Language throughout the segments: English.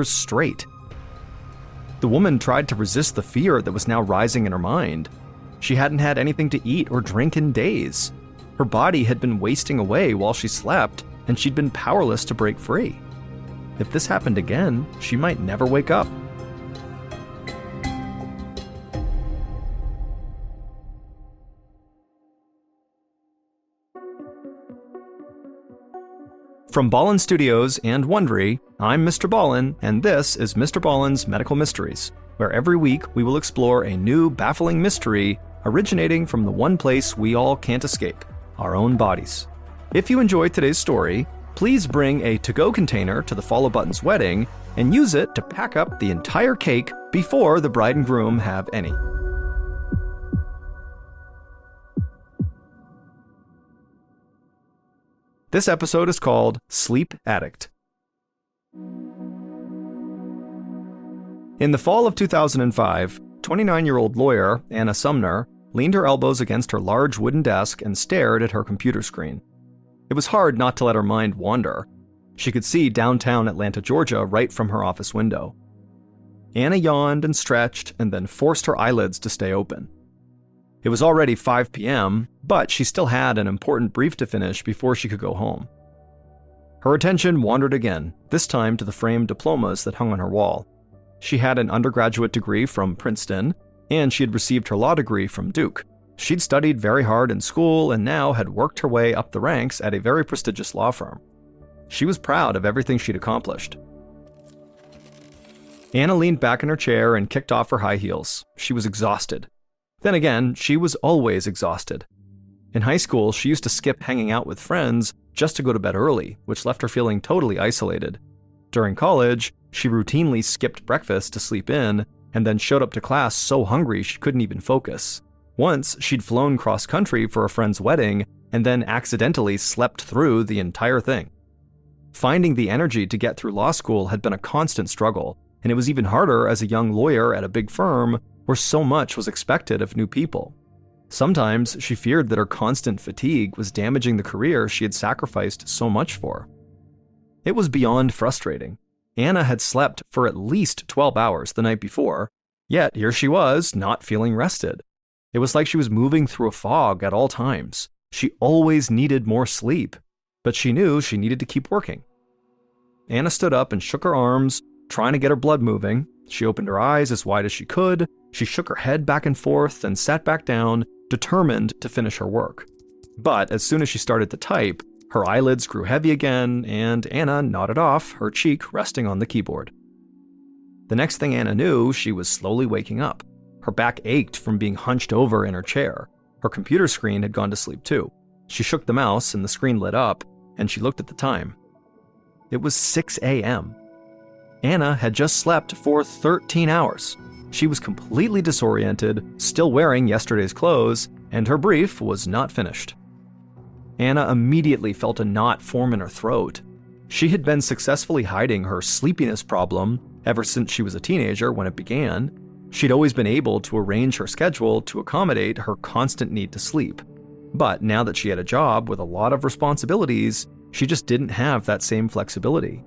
hours straight. The woman tried to resist the fear that was now rising in her mind. She hadn't had anything to eat or drink in days. Her body had been wasting away while she slept, and she'd been powerless to break free. If this happened again, she might never wake up. From Ballen Studios and Wondery, I'm Mr. Ballen, and this is Mr. Ballen's Medical Mysteries, where every week we will explore a new, baffling mystery originating from the one place we all can't escape, our own bodies. If you enjoyed today's story, please bring a to-go container to the Follow Button's wedding and use it to pack up the entire cake before the bride and groom have any. This episode is called Sleep Addict. In the fall of 2005, 29-year-old lawyer Anna Sumner leaned her elbows against her large wooden desk and stared at her computer screen. It was hard not to let her mind wander. She could see downtown Atlanta, Georgia, right from her office window. Anna yawned and stretched and then forced her eyelids to stay open. It was already 5 p.m., but she still had an important brief to finish before she could go home. Her attention wandered again, this time to the framed diplomas that hung on her wall. She had an undergraduate degree from Princeton, and she had received her law degree from Duke. She'd studied very hard in school and now had worked her way up the ranks at a very prestigious law firm. She was proud of everything she'd accomplished. Anna leaned back in her chair and kicked off her high heels. She was exhausted. Then again, she was always exhausted. In high school, she used to skip hanging out with friends just to go to bed early, which left her feeling totally isolated. During college, she routinely skipped breakfast to sleep in, and then showed up to class so hungry she couldn't even focus. Once, she'd flown cross-country for a friend's wedding, and then accidentally slept through the entire thing. Finding the energy to get through law school had been a constant struggle, and it was even harder as a young lawyer at a big firm where so much was expected of new people. Sometimes she feared that her constant fatigue was damaging the career she had sacrificed so much for. It was beyond frustrating. Anna had slept for at least 12 hours the night before, yet here she was, not feeling rested. It was like she was moving through a fog at all times. She always needed more sleep, but she knew she needed to keep working. Anna stood up and shook her arms, trying to get her blood moving. She opened her eyes as wide as she could. She shook her head back and forth and sat back down, determined to finish her work. But as soon as she started to type, her eyelids grew heavy again, and Anna nodded off, her cheek resting on the keyboard. The next thing Anna knew, she was slowly waking up. Her back ached from being hunched over in her chair. Her computer screen had gone to sleep too. She shook the mouse and the screen lit up, and she looked at the time. It was 6 a.m. Anna had just slept for 13 hours. She was completely disoriented, still wearing yesterday's clothes, and her brief was not finished. Anna immediately felt a knot form in her throat. She had been successfully hiding her sleepiness problem ever since she was a teenager when it began. She'd always been able to arrange her schedule to accommodate her constant need to sleep. But now that she had a job with a lot of responsibilities, she just didn't have that same flexibility.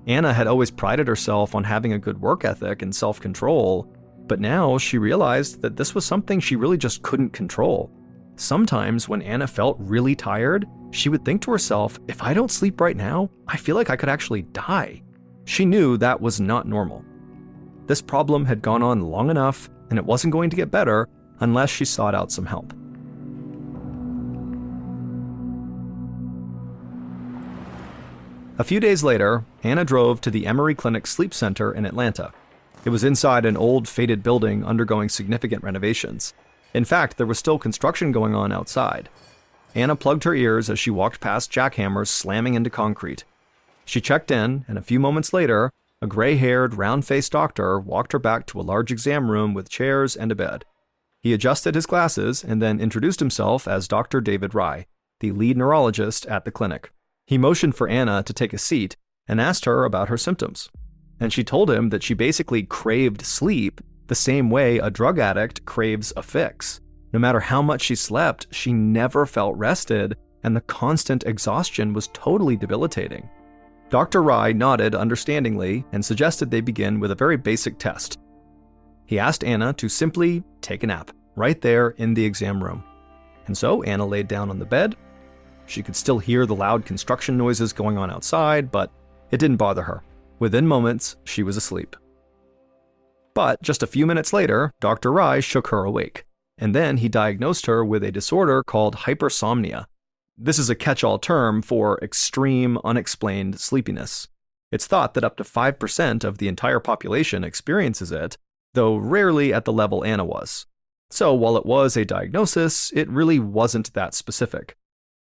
Anna had always prided herself on having a good work ethic and self-control, but now she realized that this was something she really just couldn't control. Sometimes when Anna felt really tired, she would think to herself, if I don't sleep right now, I feel like I could actually die. She knew that was not normal. This problem had gone on long enough, and it wasn't going to get better unless she sought out some help. A few days later, Anna drove to the Emory Clinic Sleep Center in Atlanta. It was inside an old, faded building undergoing significant renovations. In fact, there was still construction going on outside. Anna plugged her ears as she walked past jackhammers slamming into concrete. She checked in, and a few moments later, a gray-haired, round-faced doctor walked her back to a large exam room with chairs and a bed. He adjusted his glasses and then introduced himself as Dr. David Rye, the lead neurologist at the clinic. He motioned for Anna to take a seat and asked her about her symptoms. And she told him that she basically craved sleep the same way a drug addict craves a fix. No matter how much she slept, she never felt rested, and the constant exhaustion was totally debilitating. Dr. Rye nodded understandingly and suggested they begin with a very basic test. He asked Anna to simply take a nap, right there in the exam room. And so Anna laid down on the bed. She could still hear the loud construction noises going on outside, but it didn't bother her. Within moments, she was asleep. But just a few minutes later, Dr. Rye shook her awake, and then he diagnosed her with a disorder called hypersomnia. This is a catch-all term for extreme, unexplained sleepiness. It's thought that up to 5% of the entire population experiences it, though rarely at the level Anna was. So while it was a diagnosis, it really wasn't that specific.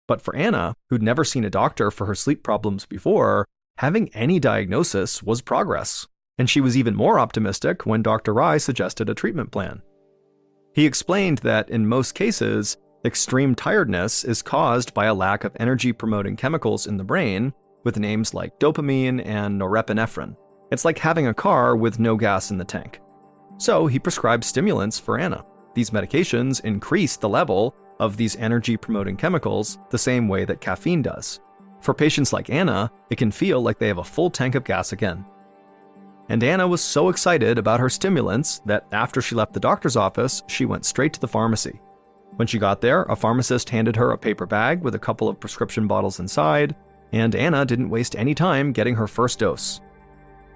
But for Anna, who'd never seen a doctor for her sleep problems before, having any diagnosis was progress. And she was even more optimistic when Dr. Rye suggested a treatment plan. He explained that in most cases, extreme tiredness is caused by a lack of energy-promoting chemicals in the brain, with names like dopamine and norepinephrine. It's like having a car with no gas in the tank. So he prescribed stimulants for Anna. These medications increase the level of these energy-promoting chemicals the same way that caffeine does. For patients like Anna, it can feel like they have a full tank of gas again. And Anna was so excited about her stimulants that after she left the doctor's office, she went straight to the pharmacy. When she got there, a pharmacist handed her a paper bag with a couple of prescription bottles inside, and Anna didn't waste any time getting her first dose.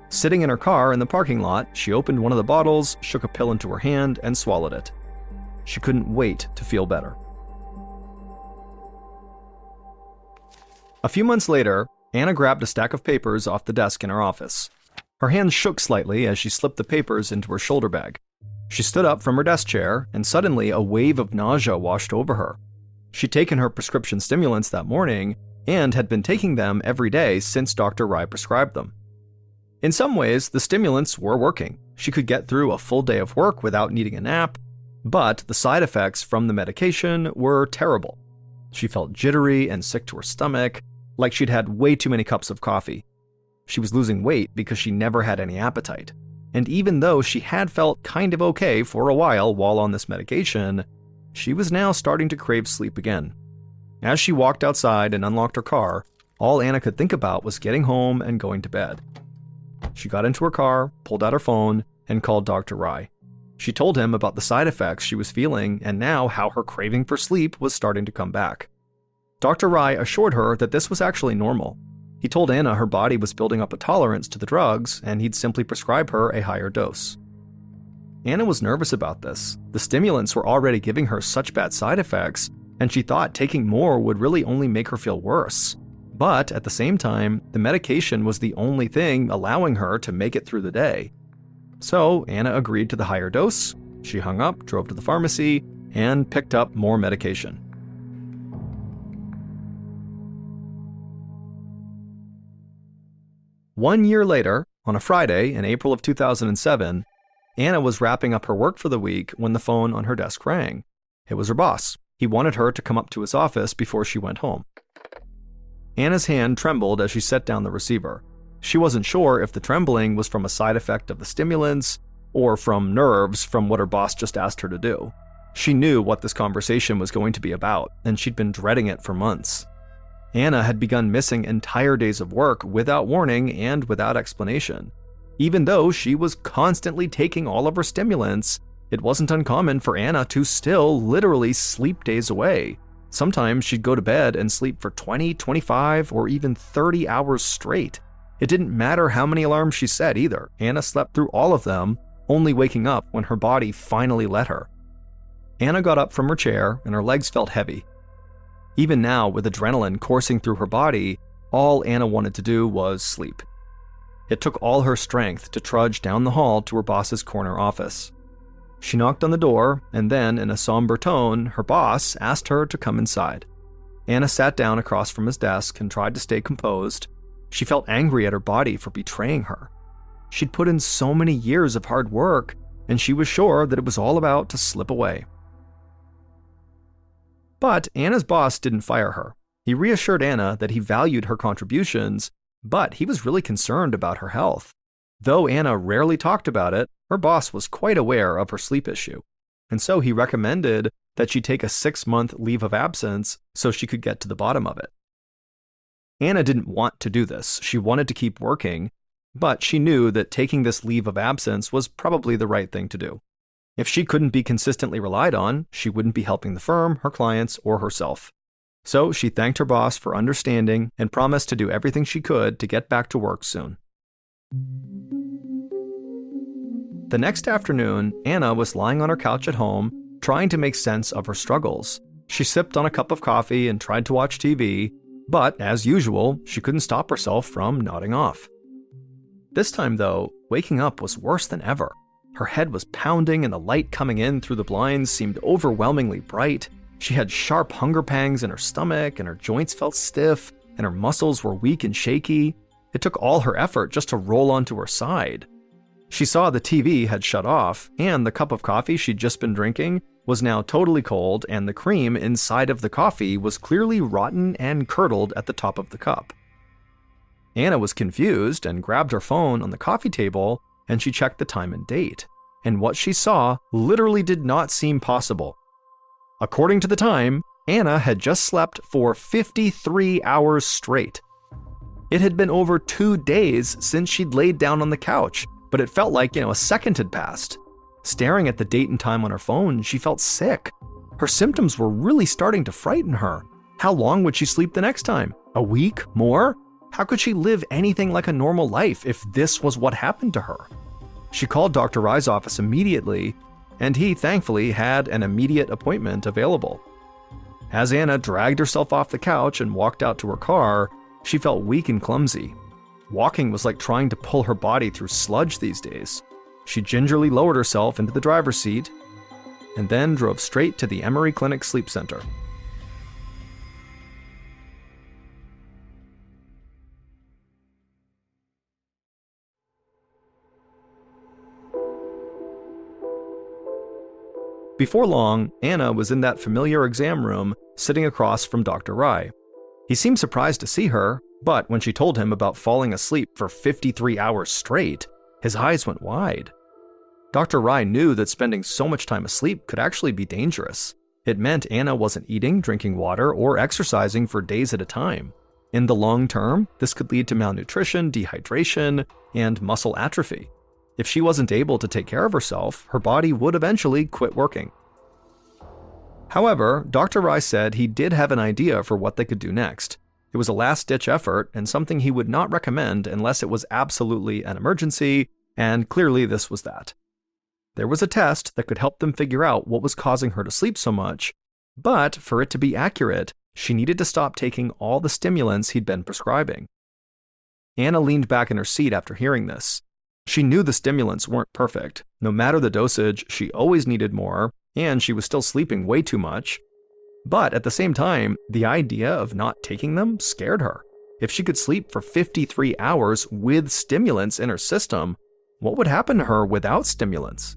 Sitting in her car in the parking lot, she opened one of the bottles, shook a pill into her hand, and swallowed it. She couldn't wait to feel better. A few months later, Anna grabbed a stack of papers off the desk in her office. Her hands shook slightly as she slipped the papers into her shoulder bag. She stood up from her desk chair, and suddenly a wave of nausea washed over her. She'd taken her prescription stimulants that morning and had been taking them every day since Dr. Rye prescribed them. In some ways, the stimulants were working. She could get through a full day of work without needing a nap, but the side effects from the medication were terrible. She felt jittery and sick to her stomach, like she'd had way too many cups of coffee. She was losing weight because she never had any appetite. And even though she had felt kind of okay for a while on this medication, she was now starting to crave sleep again. As she walked outside and unlocked her car, all Anna could think about was getting home and going to bed. She got into her car, pulled out her phone, and called Dr. Rye. She told him about the side effects she was feeling and now how her craving for sleep was starting to come back. Dr. Rye assured her that this was actually normal. He told Anna her body was building up a tolerance to the drugs, and he'd simply prescribe her a higher dose. Anna was nervous about this. The stimulants were already giving her such bad side effects, and she thought taking more would really only make her feel worse. But at the same time, the medication was the only thing allowing her to make it through the day. So Anna agreed to the higher dose. She hung up, drove to the pharmacy, and picked up more medication. One year later, on a Friday in April of 2007, Anna was wrapping up her work for the week when the phone on her desk rang. It was her boss. He wanted her to come up to his office before she went home. Anna's hand trembled as she set down the receiver. She wasn't sure if the trembling was from a side effect of the stimulants or from nerves from what her boss just asked her to do. She knew what this conversation was going to be about, and she'd been dreading it for months. Anna had begun missing entire days of work without warning and without explanation. Even though she was constantly taking all of her stimulants, it wasn't uncommon for Anna to still literally sleep days away. Sometimes she'd go to bed and sleep for 20, 25, or even 30 hours straight. It didn't matter how many alarms she set either. Anna slept through all of them, only waking up when her body finally let her. Anna got up from her chair and her legs felt heavy. Even now, with adrenaline coursing through her body, all Anna wanted to do was sleep. It took all her strength to trudge down the hall to her boss's corner office. She knocked on the door, and then, in a somber tone, her boss asked her to come inside. Anna sat down across from his desk and tried to stay composed. She felt angry at her body for betraying her. She'd put in so many years of hard work, and she was sure that it was all about to slip away. But Anna's boss didn't fire her. He reassured Anna that he valued her contributions, but he was really concerned about her health. Though Anna rarely talked about it, her boss was quite aware of her sleep issue, and so he recommended that she take a 6-month leave of absence so she could get to the bottom of it. Anna didn't want to do this. She wanted to keep working, but she knew that taking this leave of absence was probably the right thing to do. If she couldn't be consistently relied on, she wouldn't be helping the firm, her clients, or herself. So she thanked her boss for understanding and promised to do everything she could to get back to work soon. The next afternoon, Anna was lying on her couch at home, trying to make sense of her struggles. She sipped on a cup of coffee and tried to watch TV, but as usual, she couldn't stop herself from nodding off. This time, though, waking up was worse than ever. Her head was pounding and the light coming in through the blinds seemed overwhelmingly bright. She had sharp hunger pangs in her stomach and her joints felt stiff and her muscles were weak and shaky. It took all her effort just to roll onto her side. She saw the TV had shut off and the cup of coffee she'd just been drinking was now totally cold and the cream inside of the coffee was clearly rotten and curdled at the top of the cup. Anna was confused and grabbed her phone on the coffee table and she checked the time and date. And what she saw literally did not seem possible. According to the time, Anna had just slept for 53 hours straight. It had been over 2 days since she'd laid down on the couch, but it felt like, a second had passed. Staring at the date and time on her phone, she felt sick. Her symptoms were really starting to frighten her. How long would she sleep the next time? A week? More? How could she live anything like a normal life if this was what happened to her? She called Dr. Rye's office immediately, and he thankfully had an immediate appointment available. As Anna dragged herself off the couch and walked out to her car, she felt weak and clumsy. Walking was like trying to pull her body through sludge these days. She gingerly lowered herself into the driver's seat and then drove straight to the Emory Clinic Sleep Center. Before long, Anna was in that familiar exam room, sitting across from Dr. Rye. He seemed surprised to see her, but when she told him about falling asleep for 53 hours straight, his eyes went wide. Dr. Rye knew that spending so much time asleep could actually be dangerous. It meant Anna wasn't eating, drinking water, or exercising for days at a time. In the long term, this could lead to malnutrition, dehydration, and muscle atrophy. If she wasn't able to take care of herself, her body would eventually quit working. However, Dr. Rye said he did have an idea for what they could do next. It was a last-ditch effort and something he would not recommend unless it was absolutely an emergency, and clearly this was that. There was a test that could help them figure out what was causing her to sleep so much, but for it to be accurate, she needed to stop taking all the stimulants he'd been prescribing. Anna leaned back in her seat after hearing this. She knew the stimulants weren't perfect. No matter the dosage, she always needed more, and she was still sleeping way too much. But at the same time, the idea of not taking them scared her. If she could sleep for 53 hours with stimulants in her system, what would happen to her without stimulants?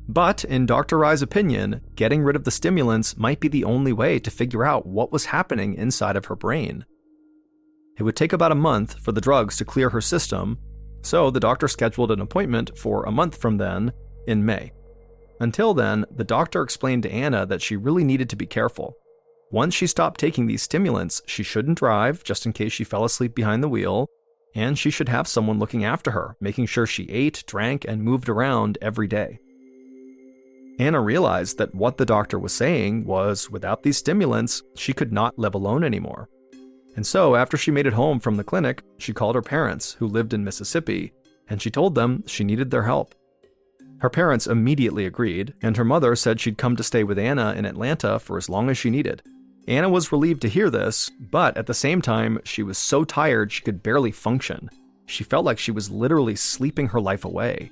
But in Dr. Rye's opinion, getting rid of the stimulants might be the only way to figure out what was happening inside of her brain. It would take about a month for the drugs to clear her system, so the doctor scheduled an appointment for a month from then, in May. Until then, the doctor explained to Anna that she really needed to be careful. Once she stopped taking these stimulants, she shouldn't drive, just in case she fell asleep behind the wheel, and she should have someone looking after her, making sure she ate, drank, and moved around every day. Anna realized that what the doctor was saying was, without these stimulants, she could not live alone anymore. And so, after she made it home from the clinic, she called her parents, who lived in Mississippi, and she told them she needed their help. Her parents immediately agreed, and her mother said she'd come to stay with Anna in Atlanta for as long as she needed. Anna was relieved to hear this, but at the same time, she was so tired she could barely function. She felt like she was literally sleeping her life away.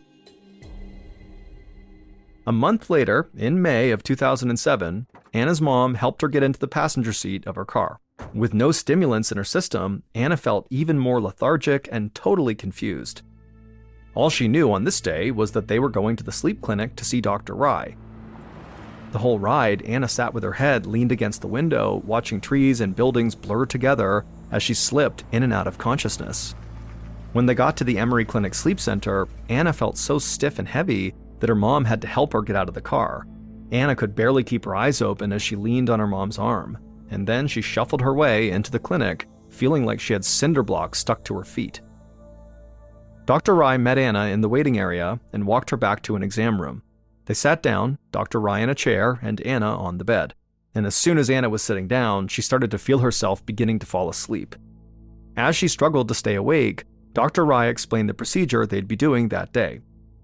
A month later, in May of 2007, Anna's mom helped her get into the passenger seat of her car. With no stimulants in her system, Anna felt even more lethargic and totally confused. All she knew on this day was that they were going to the sleep clinic to see Dr. Rye. The whole ride, Anna sat with her head leaned against the window, watching trees and buildings blur together as she slipped in and out of consciousness. When they got to the Emory Clinic Sleep Center, Anna felt so stiff and heavy that her mom had to help her get out of the car. Anna could barely keep her eyes open as she leaned on her mom's arm, and then she shuffled her way into the clinic, feeling like she had cinder blocks stuck to her feet. Dr. Rye met Anna in the waiting area and walked her back to an exam room. They sat down, Dr. Rye in a chair and Anna on the bed. And as soon as Anna was sitting down, she started to feel herself beginning to fall asleep. As she struggled to stay awake, Dr. Rye explained the procedure they'd be doing that day.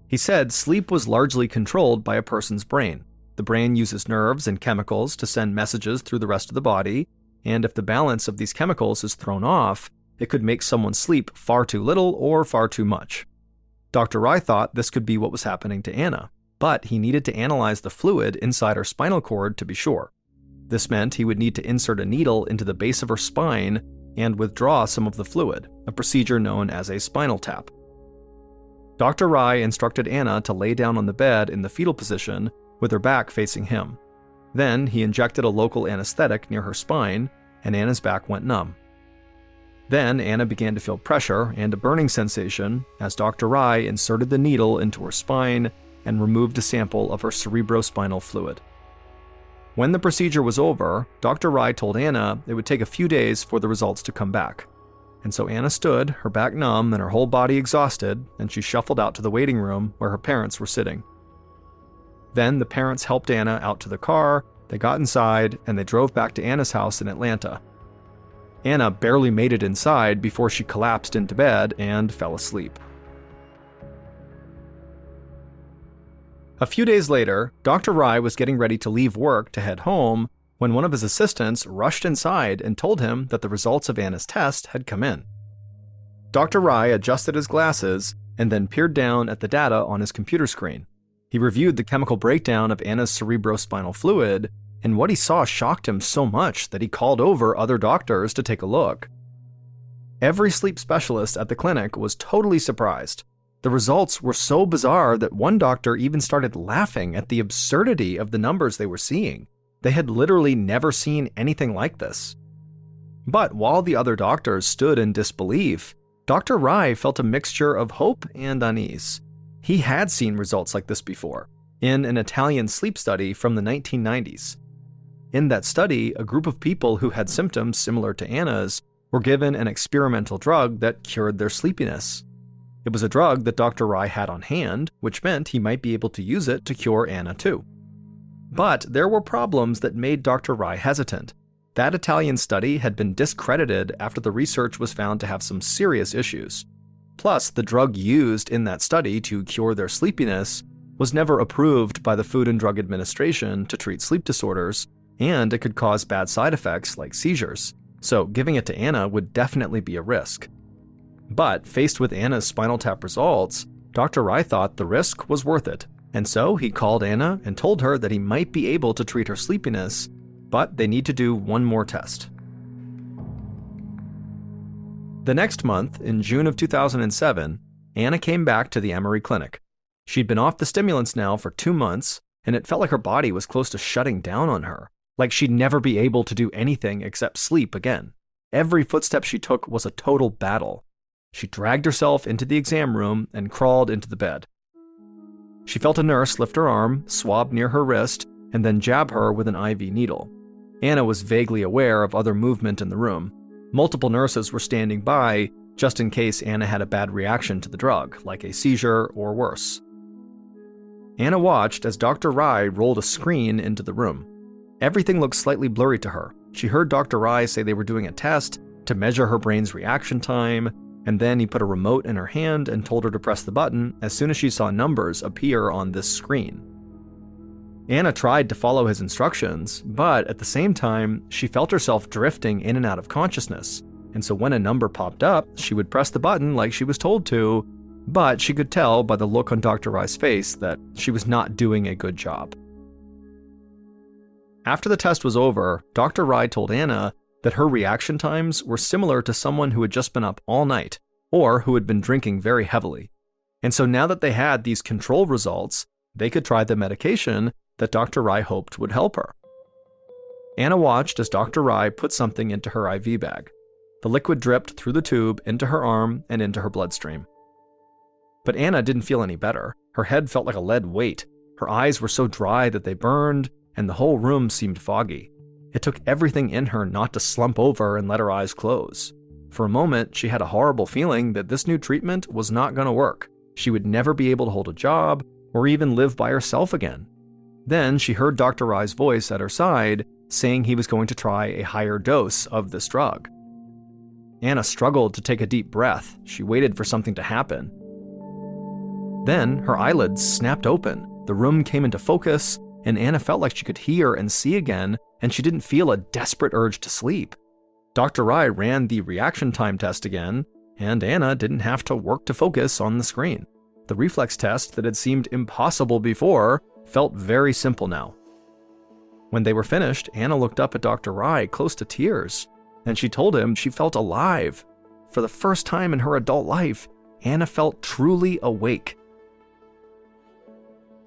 He said sleep was largely controlled by a person's brain. The brain uses nerves and chemicals to send messages through the rest of the body, and if the balance of these chemicals is thrown off, it could make someone sleep far too little or far too much. Dr. Rye thought this could be what was happening to Anna, but he needed to analyze the fluid inside her spinal cord to be sure. This meant he would need to insert a needle into the base of her spine and withdraw some of the fluid, a procedure known as a spinal tap. Dr. Rye instructed Anna to lay down on the bed in the fetal position with her back facing him. Then he injected a local anesthetic near her spine, and Anna's back went numb. Then Anna began to feel pressure and a burning sensation as Dr. Rye inserted the needle into her spine and removed a sample of her cerebrospinal fluid. When the procedure was over, Dr. Rye told Anna it would take a few days for the results to come back. And so Anna stood, her back numb and her whole body exhausted, and she shuffled out to the waiting room where her parents were sitting. Then the parents helped Anna out to the car, they got inside, and they drove back to Anna's house in Atlanta. Anna barely made it inside before she collapsed into bed and fell asleep. A few days later, Dr. Rye was getting ready to leave work to head home when one of his assistants rushed inside and told him that the results of Anna's test had come in. Dr. Rye adjusted his glasses and then peered down at the data on his computer screen. He reviewed the chemical breakdown of Anna's cerebrospinal fluid, and what he saw shocked him so much that he called over other doctors to take a look. Every sleep specialist at the clinic was totally surprised. The results were so bizarre that one doctor even started laughing at the absurdity of the numbers they were seeing. They had literally never seen anything like this. But while the other doctors stood in disbelief, Dr. Rye felt a mixture of hope and unease. He had seen results like this before, in an Italian sleep study from the 1990s. In that study, a group of people who had symptoms similar to Anna's were given an experimental drug that cured their sleepiness. It was a drug that Dr. Rye had on hand, which meant he might be able to use it to cure Anna too. But there were problems that made Dr. Rye hesitant. That Italian study had been discredited after the research was found to have some serious issues. Plus, the drug used in that study to cure their sleepiness was never approved by the Food and Drug Administration to treat sleep disorders, and it could cause bad side effects like seizures, so giving it to Anna would definitely be a risk. But faced with Anna's spinal tap results, Dr. Rye thought the risk was worth it, and so he called Anna and told her that he might be able to treat her sleepiness, but they need to do one more test. The next month, in June of 2007, Anna came back to the Emory Clinic. She'd been off the stimulants now for 2 months, and it felt like her body was close to shutting down on her, like she'd never be able to do anything except sleep again. Every footstep she took was a total battle. She dragged herself into the exam room and crawled into the bed. She felt a nurse lift her arm, swab near her wrist, and then jab her with an IV needle. Anna was vaguely aware of other movement in the room. Multiple nurses were standing by, just in case Anna had a bad reaction to the drug, like a seizure or worse. Anna watched as Dr. Rye rolled a screen into the room. Everything looked slightly blurry to her. She heard Dr. Rye say they were doing a test to measure her brain's reaction time, and then he put a remote in her hand and told her to press the button as soon as she saw numbers appear on this screen. Anna tried to follow his instructions, but at the same time, she felt herself drifting in and out of consciousness, and so when a number popped up, she would press the button like she was told to, but she could tell by the look on Dr. Rye's face that she was not doing a good job. After the test was over, Dr. Rye told Anna that her reaction times were similar to someone who had just been up all night, or who had been drinking very heavily. And so now that they had these control results, they could try the medication that Dr. Rye hoped would help her. Anna watched as Dr. Rye put something into her IV bag. The liquid dripped through the tube into her arm and into her bloodstream. But Anna didn't feel any better. Her head felt like a lead weight. Her eyes were so dry that they burned, and the whole room seemed foggy. It took everything in her not to slump over and let her eyes close. For a moment, she had a horrible feeling that this new treatment was not going to work. She would never be able to hold a job or even live by herself again. Then she heard Dr. Rye's voice at her side saying he was going to try a higher dose of this drug. Anna struggled to take a deep breath. She waited for something to happen. Then her eyelids snapped open. The room came into focus, and Anna felt like she could hear and see again, and she didn't feel a desperate urge to sleep. Dr. Rye ran the reaction time test again, and Anna didn't have to work to focus on the screen. The reflex test that had seemed impossible before felt very simple now. When they were finished, Anna looked up at Dr. Rye, close to tears, and she told him she felt alive. For the first time in her adult life, Anna felt truly awake.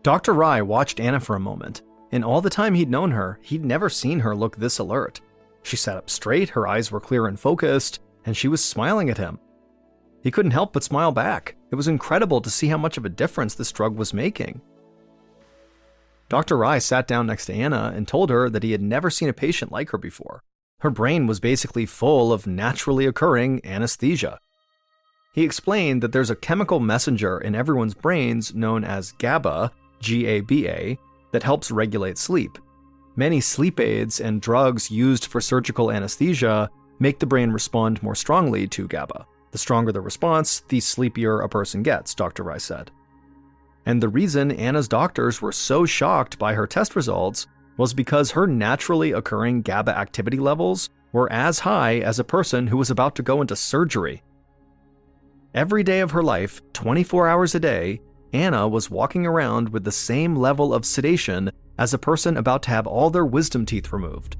Dr. Rye watched Anna for a moment. In all the time he'd known her, he'd never seen her look this alert. She sat up straight, her eyes were clear and focused, and she was smiling at him. He couldn't help but smile back. It was incredible to see how much of a difference this drug was making. Dr. Rye sat down next to Anna and told her that he had never seen a patient like her before. Her brain was basically full of naturally occurring anesthesia. He explained that there's a chemical messenger in everyone's brains known as GABA, G-A-B-A, that helps regulate sleep. Many sleep aids and drugs used for surgical anesthesia make the brain respond more strongly to GABA. The stronger the response, the sleepier a person gets, Dr. Rye said. And the reason Anna's doctors were so shocked by her test results was because her naturally occurring GABA activity levels were as high as a person who was about to go into surgery. Every day of her life, 24 hours a day, Anna was walking around with the same level of sedation as a person about to have all their wisdom teeth removed.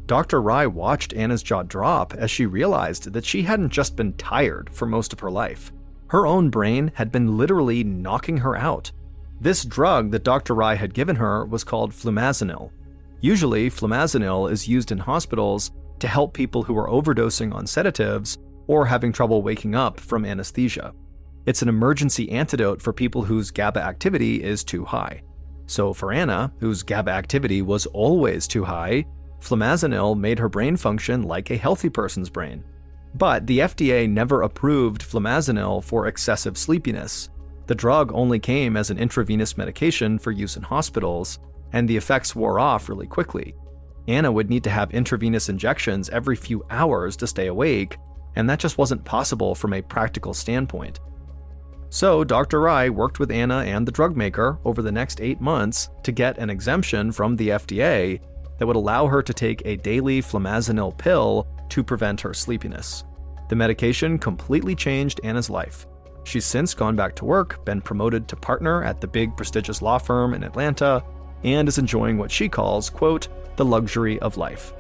Dr. Rye watched Anna's jaw drop as she realized that she hadn't just been tired for most of her life. Her own brain had been literally knocking her out. This drug that Dr. Rye had given her was called flumazenil. Usually, flumazenil is used in hospitals to help people who are overdosing on sedatives or having trouble waking up from anesthesia. It's an emergency antidote for people whose GABA activity is too high. So for Anna, whose GABA activity was always too high, flumazenil made her brain function like a healthy person's brain. But the FDA never approved flumazenil for excessive sleepiness. The drug only came as an intravenous medication for use in hospitals, and the effects wore off really quickly. Anna would need to have intravenous injections every few hours to stay awake, and that just wasn't possible from a practical standpoint. So Dr. Rye worked with Anna and the drug maker over the next 8 months to get an exemption from the FDA that would allow her to take a daily flumazenil pill to prevent her sleepiness. The medication completely changed Anna's life. She's since gone back to work, been promoted to partner at the big prestigious law firm in Atlanta, and is enjoying what she calls, quote, the luxury of life.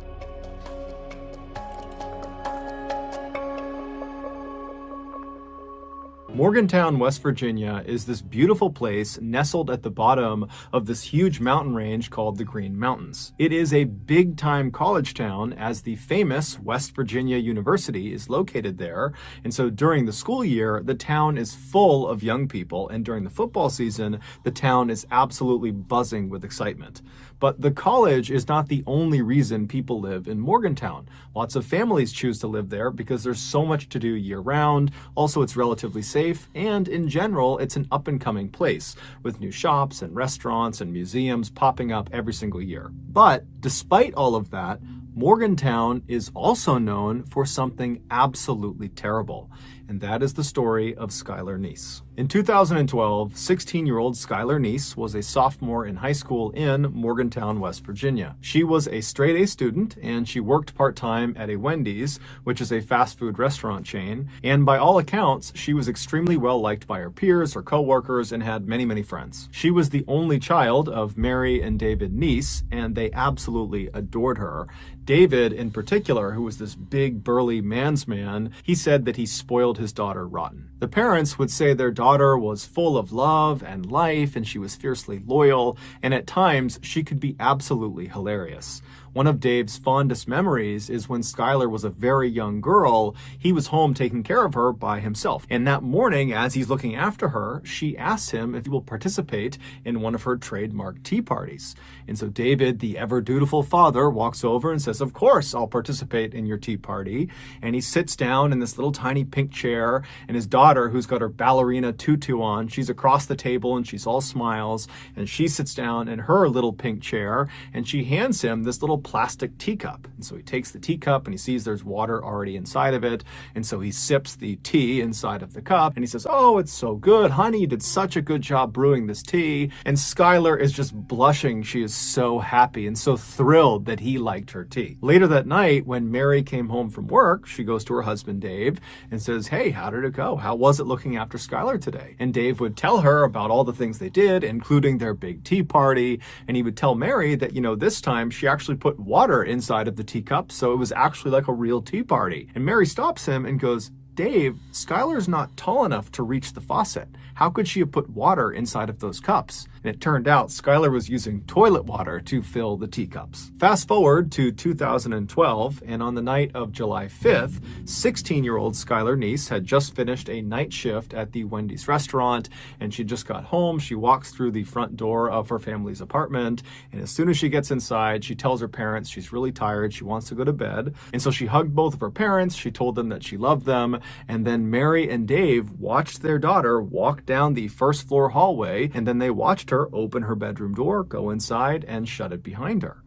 Morgantown, West Virginia is this beautiful place nestled at the bottom of this huge mountain range called the Green Mountains. It is a big-time college town, as the famous West Virginia University is located there, and so during the school year, the town is full of young people, and during the football season, the town is absolutely buzzing with excitement. But the college is not the only reason people live in Morgantown. Lots of families choose to live there because there's so much to do year-round. Also, it's relatively safe, and in general, it's an up-and-coming place with new shops and restaurants and museums popping up every single year. But despite all of that, Morgantown is also known for something absolutely terrible, and that is the story of Skylar Neese. In 2012, 16-year-old Skylar Neese was a sophomore in high school in Morgantown, West Virginia. She was a straight-A student, and she worked part-time at a Wendy's, which is a fast food restaurant chain, and by all accounts, she was extremely well-liked by her peers, her co-workers, and had many, many friends. She was the only child of Mary and David Neese, and they absolutely adored her. David, in particular, who was this big, burly man's man, he said that he spoiled his daughter rotten. The parents would say their daughter was full of love and life, and she was fiercely loyal, and at times she could be absolutely hilarious. One of Dave's fondest memories is when Skylar was a very young girl, he was home taking care of her by himself. And that morning, as he's looking after her, she asks him if he will participate in one of her trademark tea parties. And so David, the ever dutiful father, walks over and says, "Of course, I'll participate in your tea party." And he sits down in this little tiny pink chair, and his daughter, who's got her ballerina tutu on, she's across the table and she's all smiles, and she sits down in her little pink chair, and she hands him this little plastic teacup. And so he takes the teacup and he sees there's water already inside of it. And so he sips the tea inside of the cup and he says, "Oh, it's so good, honey. You did such a good job brewing this tea." And Skylar is just blushing. She is so happy and so thrilled that he liked her tea. Later that night, when Mary came home from work, she goes to her husband, Dave, and says, "Hey, how did it go? How was it looking after Skylar today?" And Dave would tell her about all the things they did, including their big tea party. And he would tell Mary that, this time she actually put water inside of the teacup, so it was actually like a real tea party. And Mary stops him and goes, "Dave, Skylar's not tall enough to reach the faucet. How could she have put water inside of those cups?" And it turned out Skylar was using toilet water to fill the teacups. Fast forward to 2012, and on the night of July 5th, 16-year-old Skylar Neese had just finished a night shift at the Wendy's restaurant, and she just got home. She walks through the front door of her family's apartment, and as soon as she gets inside, she tells her parents she's really tired, she wants to go to bed. And so she hugged both of her parents, she told them that she loved them, and then Mary and Dave watched their daughter walk down the first floor hallway, and then they watched her open her bedroom door, go inside, and shut it behind her.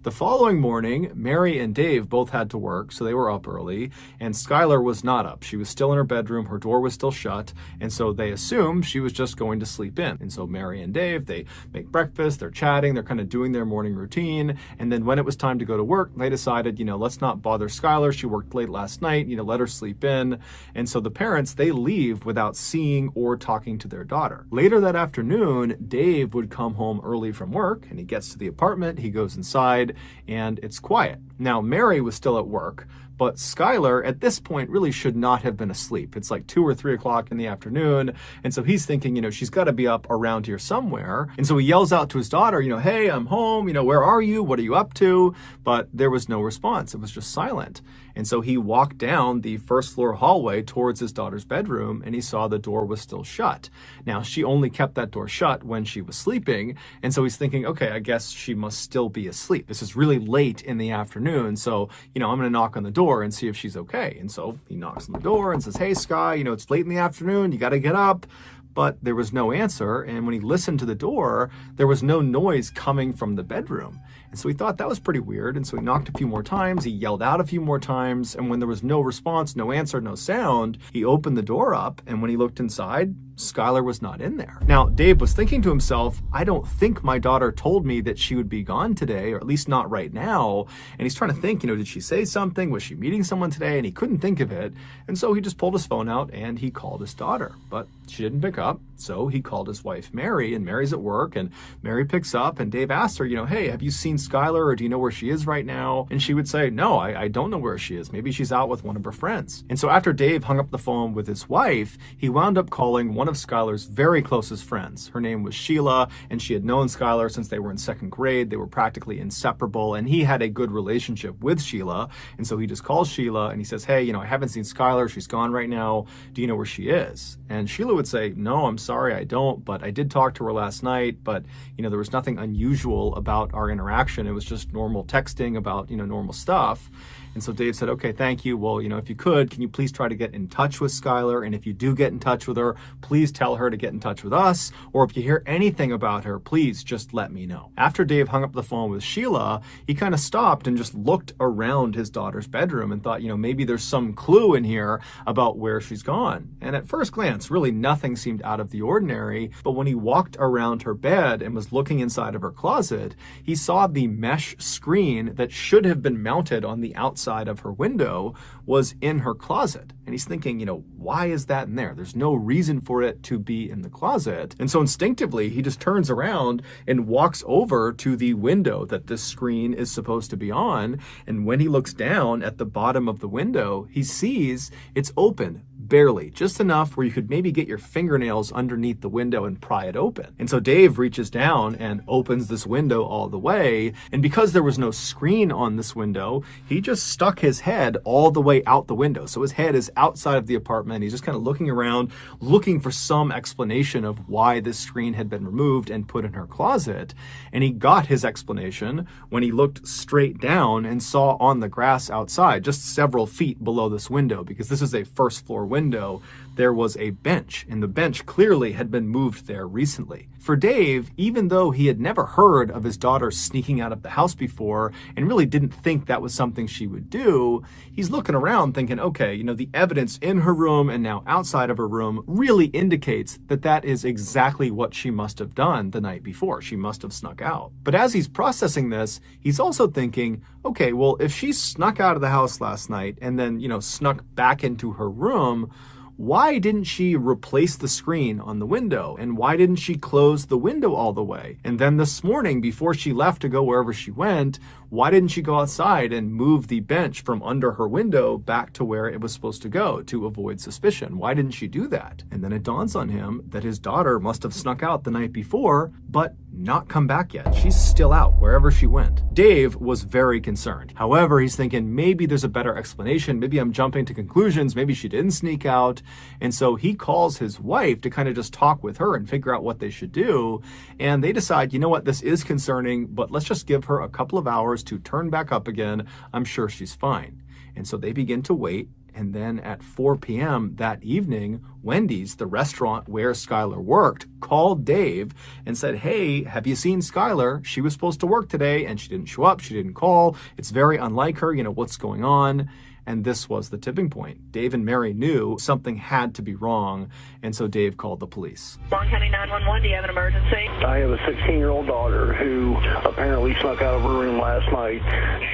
The following morning, Mary and Dave both had to work, so they were up early, and Skylar was not up. She was still in her bedroom, her door was still shut, and so they assumed she was just going to sleep in. And so Mary and Dave, they make breakfast, they're chatting, they're kind of doing their morning routine, and then when it was time to go to work, they decided, let's not bother Skylar, she worked late last night, let her sleep in. And so the parents, they leave without seeing or talking to their daughter. Later that afternoon, Dave would come home early from work, and he gets to the apartment, he goes inside, and it's quiet. Now, Mary was still at work, but Skylar at this point really should not have been asleep. It's like 2 or 3 o'clock in the afternoon. And so he's thinking, she's got to be up around here somewhere. And so he yells out to his daughter, "Hey, I'm home. Where are you? What are you up to?" But there was no response. It was just silent. And so he walked down the first floor hallway towards his daughter's bedroom, and he saw the door was still shut. Now, she only kept that door shut when she was sleeping. And so he's thinking, okay, I guess she must still be asleep. This is really late in the afternoon. So, I'm going to knock on the door and see if she's okay. And so he knocks on the door and says, "Hey, Sky, it's late in the afternoon. You got to get up." But there was no answer. And when he listened to the door, there was no noise coming from the bedroom. And so he thought that was pretty weird. And so he knocked a few more times. He yelled out a few more times. And when there was no response, no answer, no sound, he opened the door up. And when he looked inside, Skylar was not in there. Now, Dave was thinking to himself, I don't think my daughter told me that she would be gone today, or at least not right now. And he's trying to think, did she say something? Was she meeting someone today? And he couldn't think of it. And so he just pulled his phone out and he called his daughter, but she didn't pick up. So he called his wife, Mary, and Mary's at work, and Mary picks up, and Dave asked her, "Hey, have you seen Skylar, or do you know where she is right now?" And she would say, "No, I don't know where she is. Maybe she's out with one of her friends." And so after Dave hung up the phone with his wife, he wound up calling one of Skylar's very closest friends. Her name was Sheila, and she had known Skylar since they were in second grade. They were practically inseparable, and he had a good relationship with Sheila. And so he just calls Sheila, and he says, "Hey, I haven't seen Skylar. She's gone right now. Do you know where she is?" And Sheila would say, "No, I'm sorry, I don't, but I did talk to her last night, but, there was nothing unusual about our interaction. It was just normal texting about, normal stuff." And so Dave said, "Okay, thank you. Well, if you could, can you please try to get in touch with Skylar? And if you do get in touch with her, please tell her to get in touch with us. Or if you hear anything about her, please just let me know." After Dave hung up the phone with Sheila, he kind of stopped and just looked around his daughter's bedroom and thought, maybe there's some clue in here about where she's gone. And at first glance, really nothing seemed out of the ordinary. But when he walked around her bed and was looking inside of her closet, he saw the mesh screen that should have been mounted on the outside of her window was in her closet. And he's thinking, why is that in there? There's no reason for it to be in the closet. And so instinctively, he just turns around and walks over to the window that this screen is supposed to be on. And when he looks down at the bottom of the window, he sees it's open, barely, just enough where you could maybe get your fingernails underneath the window and pry it open. And so Dave reaches down and opens this window all the way, and because there was no screen on this window, he just stuck his head all the way out the window. So his head is outside of the apartment. He's just kind of looking around, looking for some explanation of why this screen had been removed and put in her closet. And he got his explanation when he looked straight down and saw on the grass outside, just several feet below this window, because this is a first floor window, there was a bench, and the bench clearly had been moved there recently. For Dave, even though he had never heard of his daughter sneaking out of the house before and really didn't think that was something she would do, he's looking around thinking, okay, the evidence in her room and now outside of her room really indicates that that is exactly what she must have done the night before. She must have snuck out. But as he's processing this, he's also thinking, okay, well, if she snuck out of the house last night and then, snuck back into her room, why didn't she replace the screen on the window? And why didn't she close the window all the way? And then this morning, before she left to go wherever she went, why didn't she go outside and move the bench from under her window back to where it was supposed to go to avoid suspicion? Why didn't she do that? And then it dawns on him that his daughter must have snuck out the night before, but not come back yet. She's still out wherever she went. Dave was very concerned. However, he's thinking maybe there's a better explanation. Maybe I'm jumping to conclusions. Maybe she didn't sneak out. And so he calls his wife to kind of just talk with her and figure out what they should do. And they decide, you know what, this is concerning, but let's just give her a couple of hours to turn back up again. I'm sure she's fine. And so they begin to wait. And then at 4 p.m. that evening, Wendy's, the restaurant where Skylar worked, called Dave and said, hey, have you seen Skylar? She was supposed to work today and she didn't show up. She didn't call. It's very unlike her. What's going on? And this was the tipping point. Dave and Mary knew something had to be wrong, and so Dave called the police. Long County 911, do you have an emergency? I have a 16-year-old daughter who apparently snuck out of her room last night.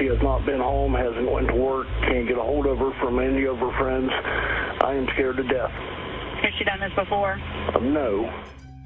She has not been home, hasn't went to work, can't get a hold of her from any of her friends. I am scared to death. Has she done this before? No.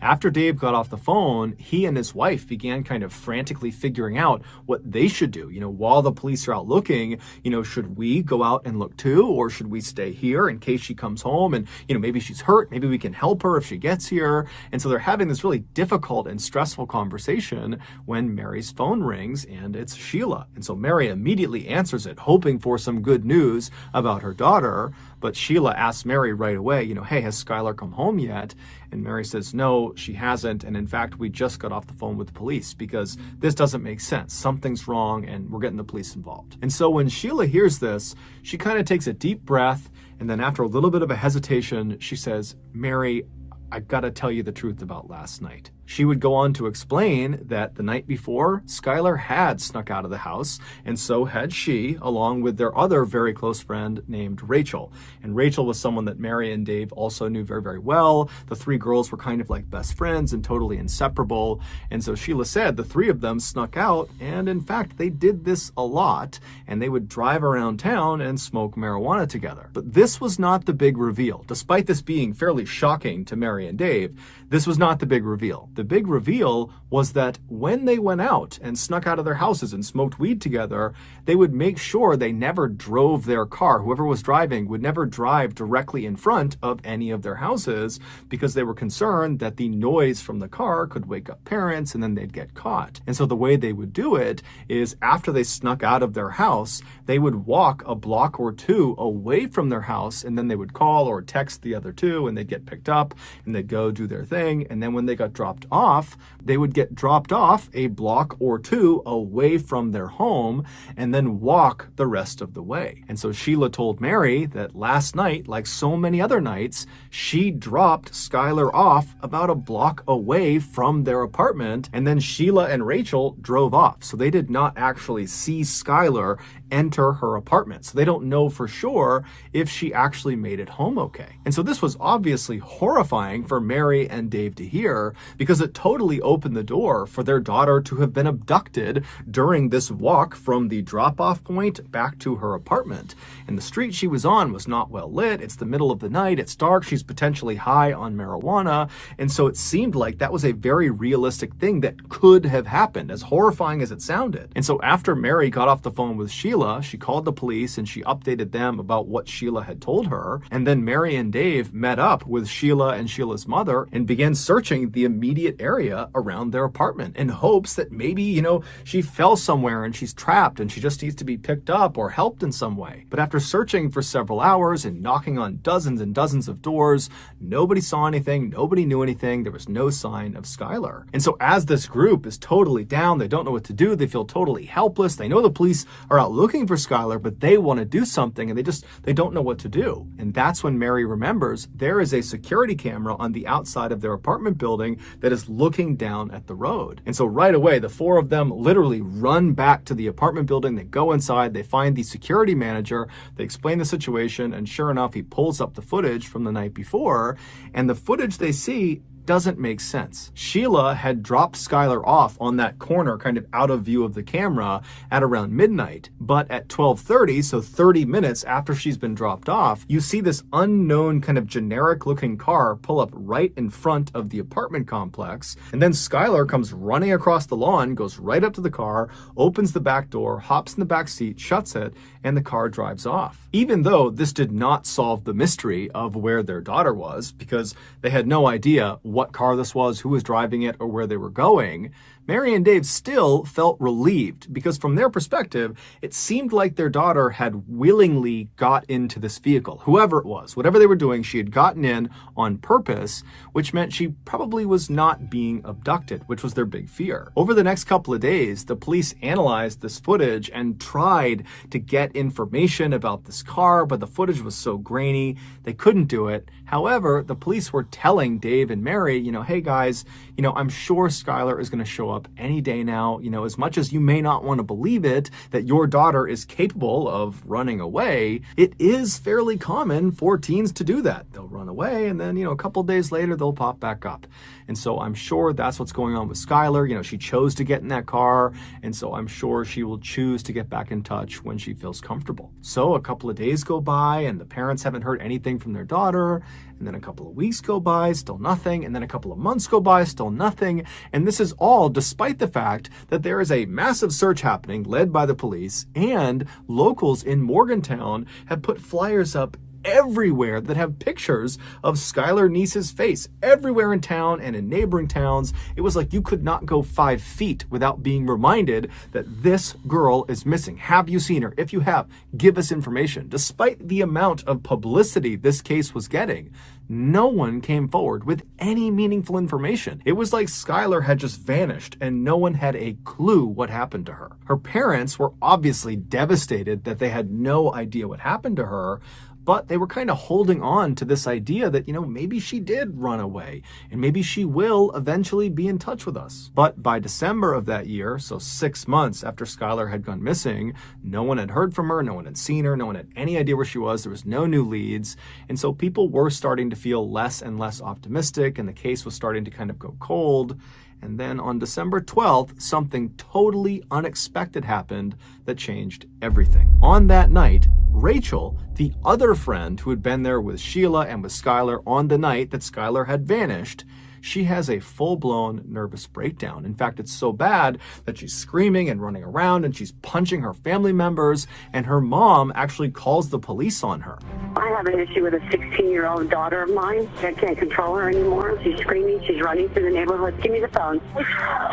After Dave got off the phone, he and his wife began kind of frantically figuring out what they should do. While the police are out looking, should we go out and look too? Or should we stay here in case she comes home and, maybe she's hurt, maybe we can help her if she gets here. And so they're having this really difficult and stressful conversation when Mary's phone rings and it's Sheila. And so Mary immediately answers it, hoping for some good news about her daughter. But Sheila asks Mary right away, hey, has Skylar come home yet? And Mary says, no, she hasn't. And in fact, we just got off the phone with the police because this doesn't make sense. Something's wrong and we're getting the police involved. And so when Sheila hears this, she kind of takes a deep breath. And then after a little bit of a hesitation, she says, Mary, I've got to tell you the truth about last night. She would go on to explain that the night before, Skylar had snuck out of the house, and so had she, along with their other very close friend named Rachel. And Rachel was someone that Mary and Dave also knew very, very well. The three girls were kind of like best friends and totally inseparable. And so Sheila said the three of them snuck out, and in fact, they did this a lot, and they would drive around town and smoke marijuana together. But this was not the big reveal. Despite this being fairly shocking to Mary and Dave, this was not the big reveal. The big reveal was that when they went out and snuck out of their houses and smoked weed together, they would make sure they never drove their car. Whoever was driving would never drive directly in front of any of their houses because they were concerned that the noise from the car could wake up parents and then they'd get caught. And so the way they would do it is after they snuck out of their house, they would walk a block or two away from their house and then they would call or text the other two and they'd get picked up and they'd go do their thing. And then when they got dropped off, they would get dropped off a block or two away from their home and then walk the rest of the way. And so Sheila told Mary that last night, like so many other nights, she dropped Skylar off about a block away from their apartment, and then Sheila and Rachel drove off. So they did not actually see Skylar enter her apartment. So they don't know for sure if she actually made it home okay. And so this was obviously horrifying for Mary and Dave to hear because it totally opened the door for their daughter to have been abducted during this walk from the drop-off point back to her apartment. And the street she was on was not well lit. It's the middle of the night. It's dark. She's potentially high on marijuana. And so it seemed like that was a very realistic thing that could have happened, as horrifying as it sounded. And so after Mary got off the phone with Sheila, Sheila. She called the police and she updated them about what Sheila had told her. And then Mary and Dave met up with Sheila and Sheila's mother and began searching the immediate area around their apartment in hopes that maybe, she fell somewhere and she's trapped and she just needs to be picked up or helped in some way. But after searching for several hours and knocking on dozens and dozens of doors, nobody saw anything, nobody knew anything, there was no sign of Skylar. And so as this group is totally down, they don't know what to do, they feel totally helpless, they know the police are out looking for Skylar, but they want to do something and they don't know what to do. And that's when Mary remembers there is a security camera on the outside of their apartment building that is looking down at the road. And so right away, the four of them literally run back to the apartment building, they go inside, they find the security manager, they explain the situation, and sure enough, he pulls up the footage from the night before, and the footage they see doesn't make sense. Sheila had dropped Skylar off on that corner, kind of out of view of the camera at around midnight. But at 12:30, so 30 minutes after she's been dropped off, you see this unknown kind of generic looking car pull up right in front of the apartment complex. And then Skylar comes running across the lawn, goes right up to the car, opens the back door, hops in the back seat, shuts it, and the car drives off. Even though this did not solve the mystery of where their daughter was, because they had no idea what car this was, who was driving it, or where they were going, Mary and Dave still felt relieved because from their perspective, it seemed like their daughter had willingly got into this vehicle. Whoever it was, whatever they were doing, she had gotten in on purpose, which meant she probably was not being abducted, which was their big fear. Over the next couple of days, the police analyzed this footage and tried to get information about this car, but the footage was so grainy, they couldn't do it. However, the police were telling Dave and Mary, hey guys, I'm sure Skylar is going to show up any day now. As much as you may not want to believe it, that your daughter is capable of running away, it is fairly common for teens to do that. They'll run away and then, a couple days later, they'll pop back up. And so I'm sure that's what's going on with Skylar. She chose to get in that car. And so I'm sure she will choose to get back in touch when she feels comfortable. So a couple of days go by and the parents haven't heard anything from their daughter. And then a couple of weeks go by, still nothing. And then a couple of months go by, still nothing. And this is all despite the fact that there is a massive search happening led by the police, and locals in Morgantown have put flyers up everywhere that have pictures of Skylar Neese's face everywhere in town and in neighboring towns. It was like you could not go 5 feet without being reminded that this girl is missing. Have you seen her? If you have, give us information. Despite the amount of publicity this case was getting, no one came forward with any meaningful information. It was like Skylar had just vanished and no one had a clue what happened to her. Her parents were obviously devastated that they had no idea what happened to her, but they were kind of holding on to this idea that, maybe she did run away and maybe she will eventually be in touch with us. But by December of that year, so 6 months after Skylar had gone missing, no one had heard from her, no one had seen her, no one had any idea where she was, there was no new leads. And so people were starting to feel less and less optimistic and the case was starting to kind of go cold. And then on December 12th, something totally unexpected happened that changed everything. On that night, Rachel, the other friend who had been there with Sheila and with Skylar on the night that Skylar had vanished, she has a full-blown nervous breakdown. In fact, it's so bad that she's screaming and running around and she's punching her family members, and her mom actually calls the police on her. I have an issue with a 16-year-old daughter of mine. I can't control her anymore. She's screaming. She's running through the neighborhood. Give me the phone.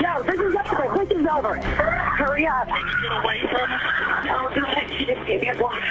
No, this is over. This is over. Hurry up. Get away from her. No, she just gave me a block.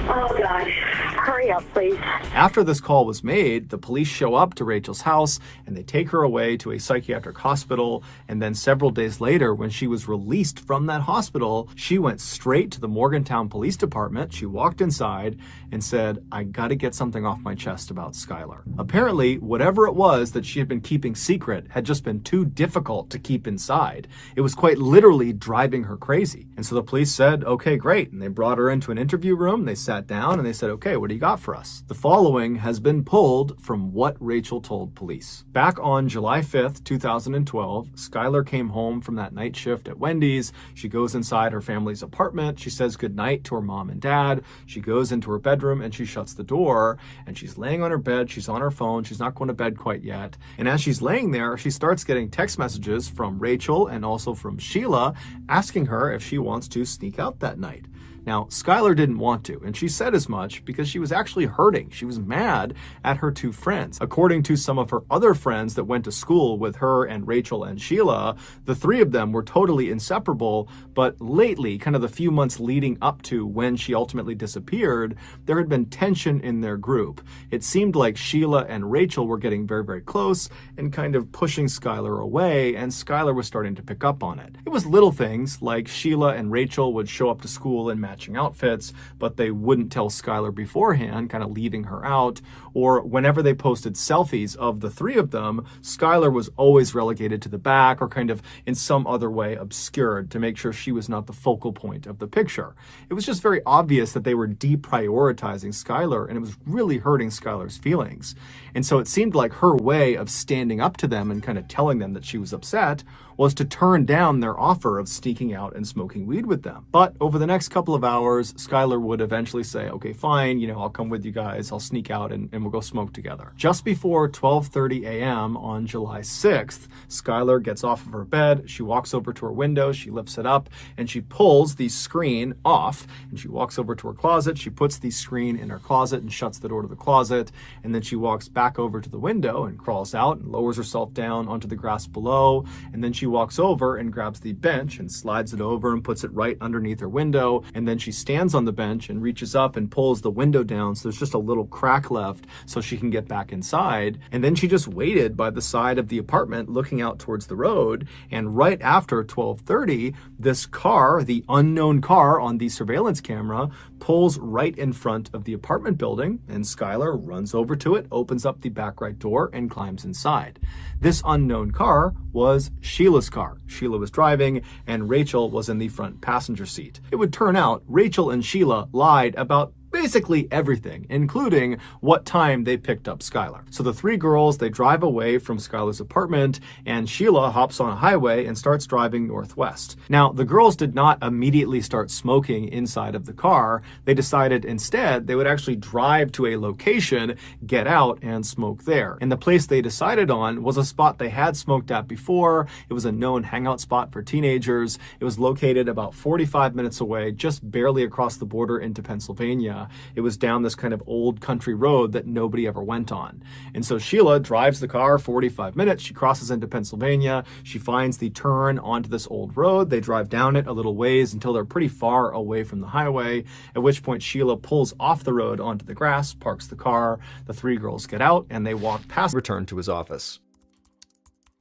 Oh, God. Hurry up, please. After this call was made, the police show up to Rachel's house and they take her away to a psychiatric hospital. And then several days later, when she was released from that hospital, she went straight to the Morgantown Police Department. She walked inside and said, I got to get something off my chest about Skylar. Apparently, whatever it was that she had been keeping secret had just been too difficult to keep inside. It was quite literally driving her crazy. And so the police said, okay, great. And they brought her into an interview room. They sat down and they said, okay, what what do you got for us? The following has been pulled from what Rachel told police. Back on July 5th, 2012, Skylar came home from that night shift at Wendy's. She goes inside her family's apartment. She says goodnight to her mom and dad. She goes into her bedroom and she shuts the door, and she's laying on her bed. She's on her phone. She's not going to bed quite yet. And as she's laying there, she starts getting text messages from Rachel and also from Sheila asking her if she wants to sneak out that night. Now, Skylar didn't want to, and she said as much because she was actually hurting. She was mad at her two friends. According to some of her other friends that went to school with her and Rachel and Sheila, the three of them were totally inseparable, but lately, kind of the few months leading up to when she ultimately disappeared, there had been tension in their group. It seemed like Sheila and Rachel were getting very, very close and kind of pushing Skylar away, and Skylar was starting to pick up on it. It was little things like Sheila and Rachel would show up to school in matching outfits, but they wouldn't tell Skylar beforehand, kind of leaving her out. Or whenever they posted selfies of the three of them, Skylar was always relegated to the back or kind of in some other way obscured to make sure she was not the focal point of the picture. It was just very obvious that they were deprioritizing Skylar, and it was really hurting Skylar's feelings. And so it seemed like her way of standing up to them and kind of telling them that she was upset was to turn down their offer of sneaking out and smoking weed with them. But over the next couple of hours, Skylar would eventually say, okay, fine, I'll come with you guys. I'll sneak out and we'll go smoke together. Just before 12:30 a.m. on July 6th, Skylar gets off of her bed. She walks over to her window. She lifts it up and she pulls the screen off, and she walks over to her closet. She puts the screen in her closet and shuts the door to the closet. And then she walks back over to the window and crawls out and lowers herself down onto the grass below. And then she walks over and grabs the bench and slides it over and puts it right underneath her window. And then she stands on the bench and reaches up and pulls the window down so there's just a little crack left so she can get back inside. And then she just waited by the side of the apartment looking out towards the road. And right after 12:30, this car, the unknown car on the surveillance camera, pulls right in front of the apartment building, and Skylar runs over to it, opens up the back right door, and climbs inside. This unknown car was Sheila's car. Sheila was driving, and Rachel was in the front passenger seat. It would turn out Rachel and Sheila lied about basically everything, including what time they picked up Skylar. So the three girls, they drive away from Skylar's apartment, and Sheila hops on a highway and starts driving northwest. Now, the girls did not immediately start smoking inside of the car. They decided instead they would actually drive to a location, get out, and smoke there. And the place they decided on was a spot they had smoked at before. It was a known hangout spot for teenagers. It was located about 45 minutes away, just barely across the border into Pennsylvania. It was down this kind of old country road that nobody ever went on. And so Sheila drives the car 45 minutes. She crosses into Pennsylvania. She finds the turn onto this old road. They drive down it a little ways until they're pretty far away from the highway, at which point Sheila pulls off the road onto the grass, parks the car. The three girls get out and they walk past. Returned to his office.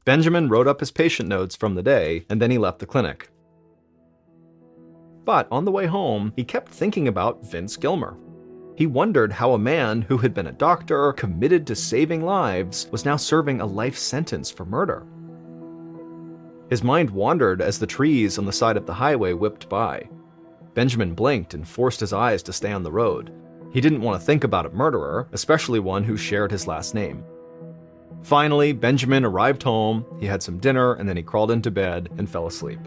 Benjamin wrote up his patient notes from the day, and then he left the clinic. But on the way home, he kept thinking about Vince Gilmer. He wondered how a man who had been a doctor, committed to saving lives, was now serving a life sentence for murder. His mind wandered as the trees on the side of the highway whipped by. Benjamin blinked and forced his eyes to stay on the road. He didn't want to think about a murderer, especially one who shared his last name. Finally, Benjamin arrived home, he had some dinner, and then he crawled into bed and fell asleep.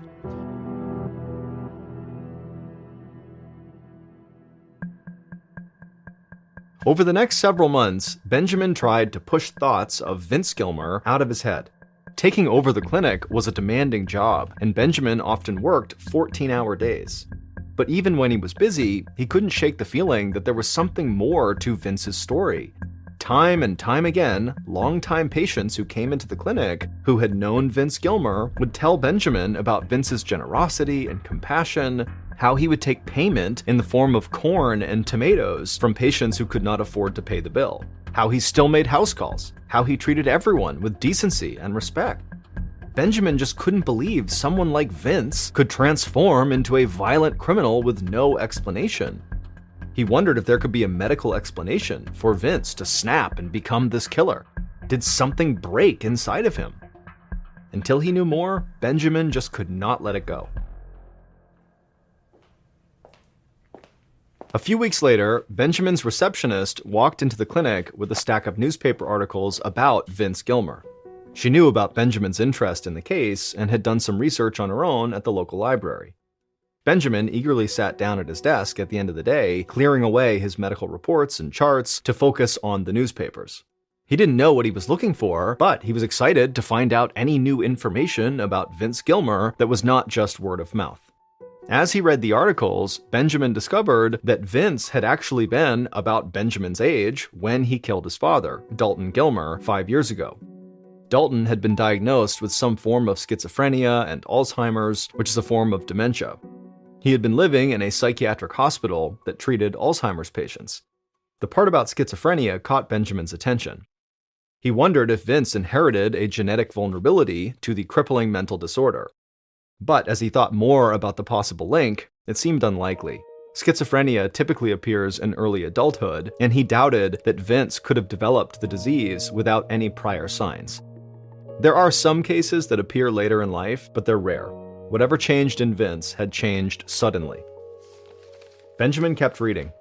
Over the next several months, Benjamin tried to push thoughts of Vince Gilmer out of his head. Taking over the clinic was a demanding job, and Benjamin often worked 14-hour days. But even when he was busy, he couldn't shake the feeling that there was something more to Vince's story. Time and time again, longtime patients who came into the clinic who had known Vince Gilmer would tell Benjamin about Vince's generosity and compassion, how he would take payment in the form of corn and tomatoes from patients who could not afford to pay the bill, how he still made house calls, how he treated everyone with decency and respect. Benjamin just couldn't believe someone like Vince could transform into a violent criminal with no explanation. He wondered if there could be a medical explanation for Vince to snap and become this killer. Did something break inside of him? Until he knew more, Benjamin just could not let it go. A few weeks later, Benjamin's receptionist walked into the clinic with a stack of newspaper articles about Vince Gilmer. She knew about Benjamin's interest in the case and had done some research on her own at the local library. Benjamin eagerly sat down at his desk at the end of the day, clearing away his medical reports and charts to focus on the newspapers. He didn't know what he was looking for, but he was excited to find out any new information about Vince Gilmer that was not just word of mouth. As he read the articles, Benjamin discovered that Vince had actually been about Benjamin's age when he killed his father, Dalton Gilmer, 5 years ago. Dalton had been diagnosed with some form of schizophrenia and Alzheimer's, which is a form of dementia. He had been living in a psychiatric hospital that treated Alzheimer's patients. The part about schizophrenia caught Benjamin's attention. He wondered if Vince inherited a genetic vulnerability to the crippling mental disorder. But as he thought more about the possible link, it seemed unlikely. Schizophrenia typically appears in early adulthood, and he doubted that Vince could have developed the disease without any prior signs. There are some cases that appear later in life, but they're rare. Whatever changed in Vince had changed suddenly. Benjamin kept reading.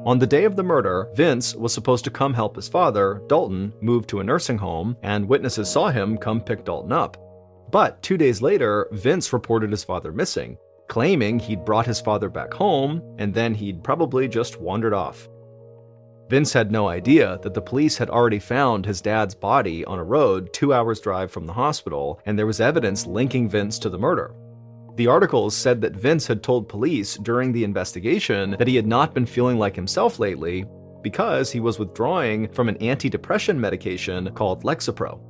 On the day of the murder, Vince was supposed to come help his father, Dalton, move to a nursing home, and witnesses saw him come pick Dalton up. But 2 days later, Vince reported his father missing, claiming he'd brought his father back home, and then he'd probably just wandered off. Vince had no idea that the police had already found his dad's body on a road 2 hours' drive from the hospital, and there was evidence linking Vince to the murder. The articles said that Vince had told police during the investigation that he had not been feeling like himself lately because he was withdrawing from an antidepressant medication called Lexapro.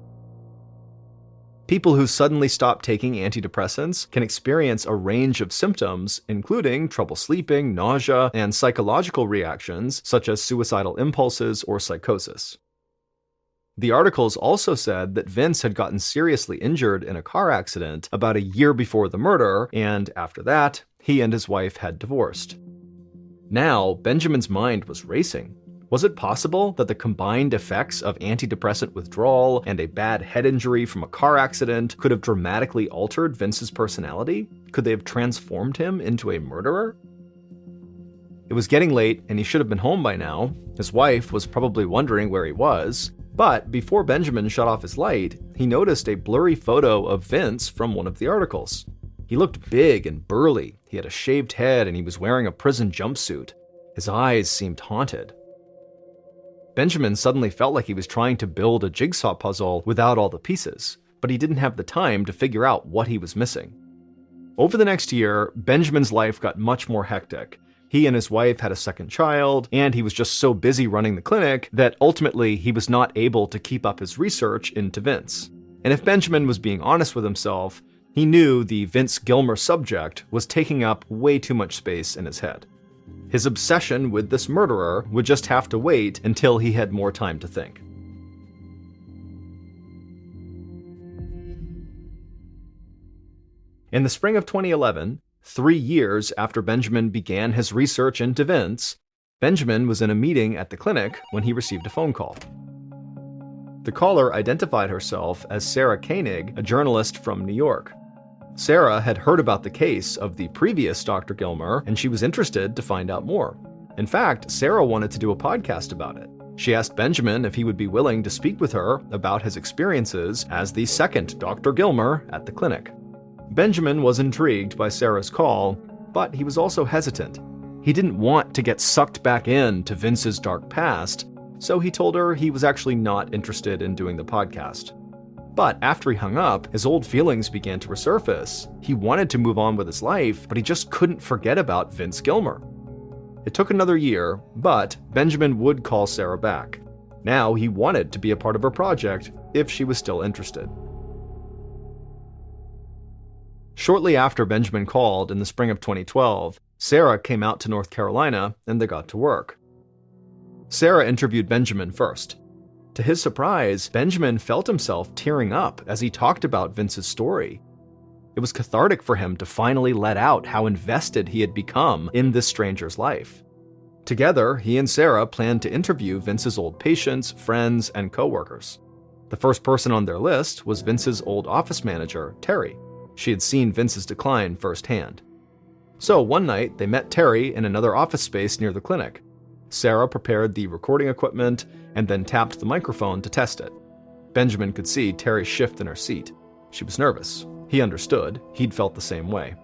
People who suddenly stop taking antidepressants can experience a range of symptoms, including trouble sleeping, nausea, and psychological reactions such as suicidal impulses or psychosis. The articles also said that Vince had gotten seriously injured in a car accident about a year before the murder, and after that, he and his wife had divorced. Now, Benjamin's mind was racing. Was it possible that the combined effects of antidepressant withdrawal and a bad head injury from a car accident could have dramatically altered Vince's personality? Could they have transformed him into a murderer? It was getting late, and he should have been home by now. His wife was probably wondering where he was. But before Benjamin shut off his light, he noticed a blurry photo of Vince from one of the articles. He looked big and burly. He had a shaved head and he was wearing a prison jumpsuit. His eyes seemed haunted. Benjamin suddenly felt like he was trying to build a jigsaw puzzle without all the pieces, but he didn't have the time to figure out what he was missing. Over the next year, Benjamin's life got much more hectic. He and his wife had a second child, and he was just so busy running the clinic that ultimately he was not able to keep up his research into Vince. And if Benjamin was being honest with himself, he knew the Vince Gilmer subject was taking up way too much space in his head. His obsession with this murderer would just have to wait until he had more time to think. In the spring of 2011, 3 years after Benjamin began his research into Vince, Benjamin was in a meeting at the clinic when he received a phone call. The caller identified herself as Sarah Koenig, a journalist from New York. Sarah had heard about the case of the previous Dr. Gilmer, and she was interested to find out more. In fact, Sarah wanted to do a podcast about it. She asked Benjamin if he would be willing to speak with her about his experiences as the second Dr. Gilmer at the clinic. Benjamin was intrigued by Sarah's call, but he was also hesitant. He didn't want to get sucked back into Vince's dark past, so he told her he was actually not interested in doing the podcast. But after he hung up, his old feelings began to resurface. He wanted to move on with his life, but he just couldn't forget about Vince Gilmer. It took another year, but Benjamin would call Sarah back. Now he wanted to be a part of her project if she was still interested. Shortly after Benjamin called in the spring of 2012, Sarah came out to North Carolina and they got to work. Sarah interviewed Benjamin first. To his surprise, Benjamin felt himself tearing up as he talked about Vince's story. It was cathartic for him to finally let out how invested he had become in this stranger's life. Together, he and Sarah planned to interview Vince's old patients, friends, and coworkers. The first person on their list was Vince's old office manager, Terry. She had seen Vince's decline firsthand. So one night, they met Terry in another office space near the clinic. Sarah prepared the recording equipment and then tapped the microphone to test it. Benjamin could see Terry shift in her seat. She was nervous. He understood. He'd felt the same way.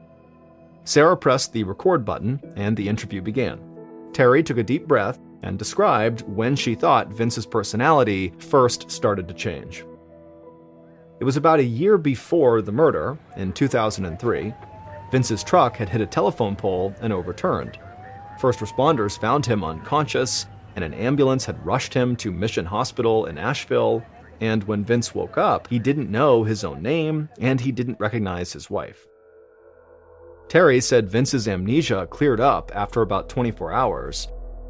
Sarah pressed the record button, and the interview began. Terry took a deep breath and described when she thought Vince's personality first started to change. It was about a year before the murder, in 2003. Vince's truck had hit a telephone pole and overturned. First responders found him unconscious, and an ambulance had rushed him to Mission Hospital in Asheville. And when Vince woke up, he didn't know his own name, and he didn't recognize his wife. Terry said Vince's amnesia cleared up after about 24 hours,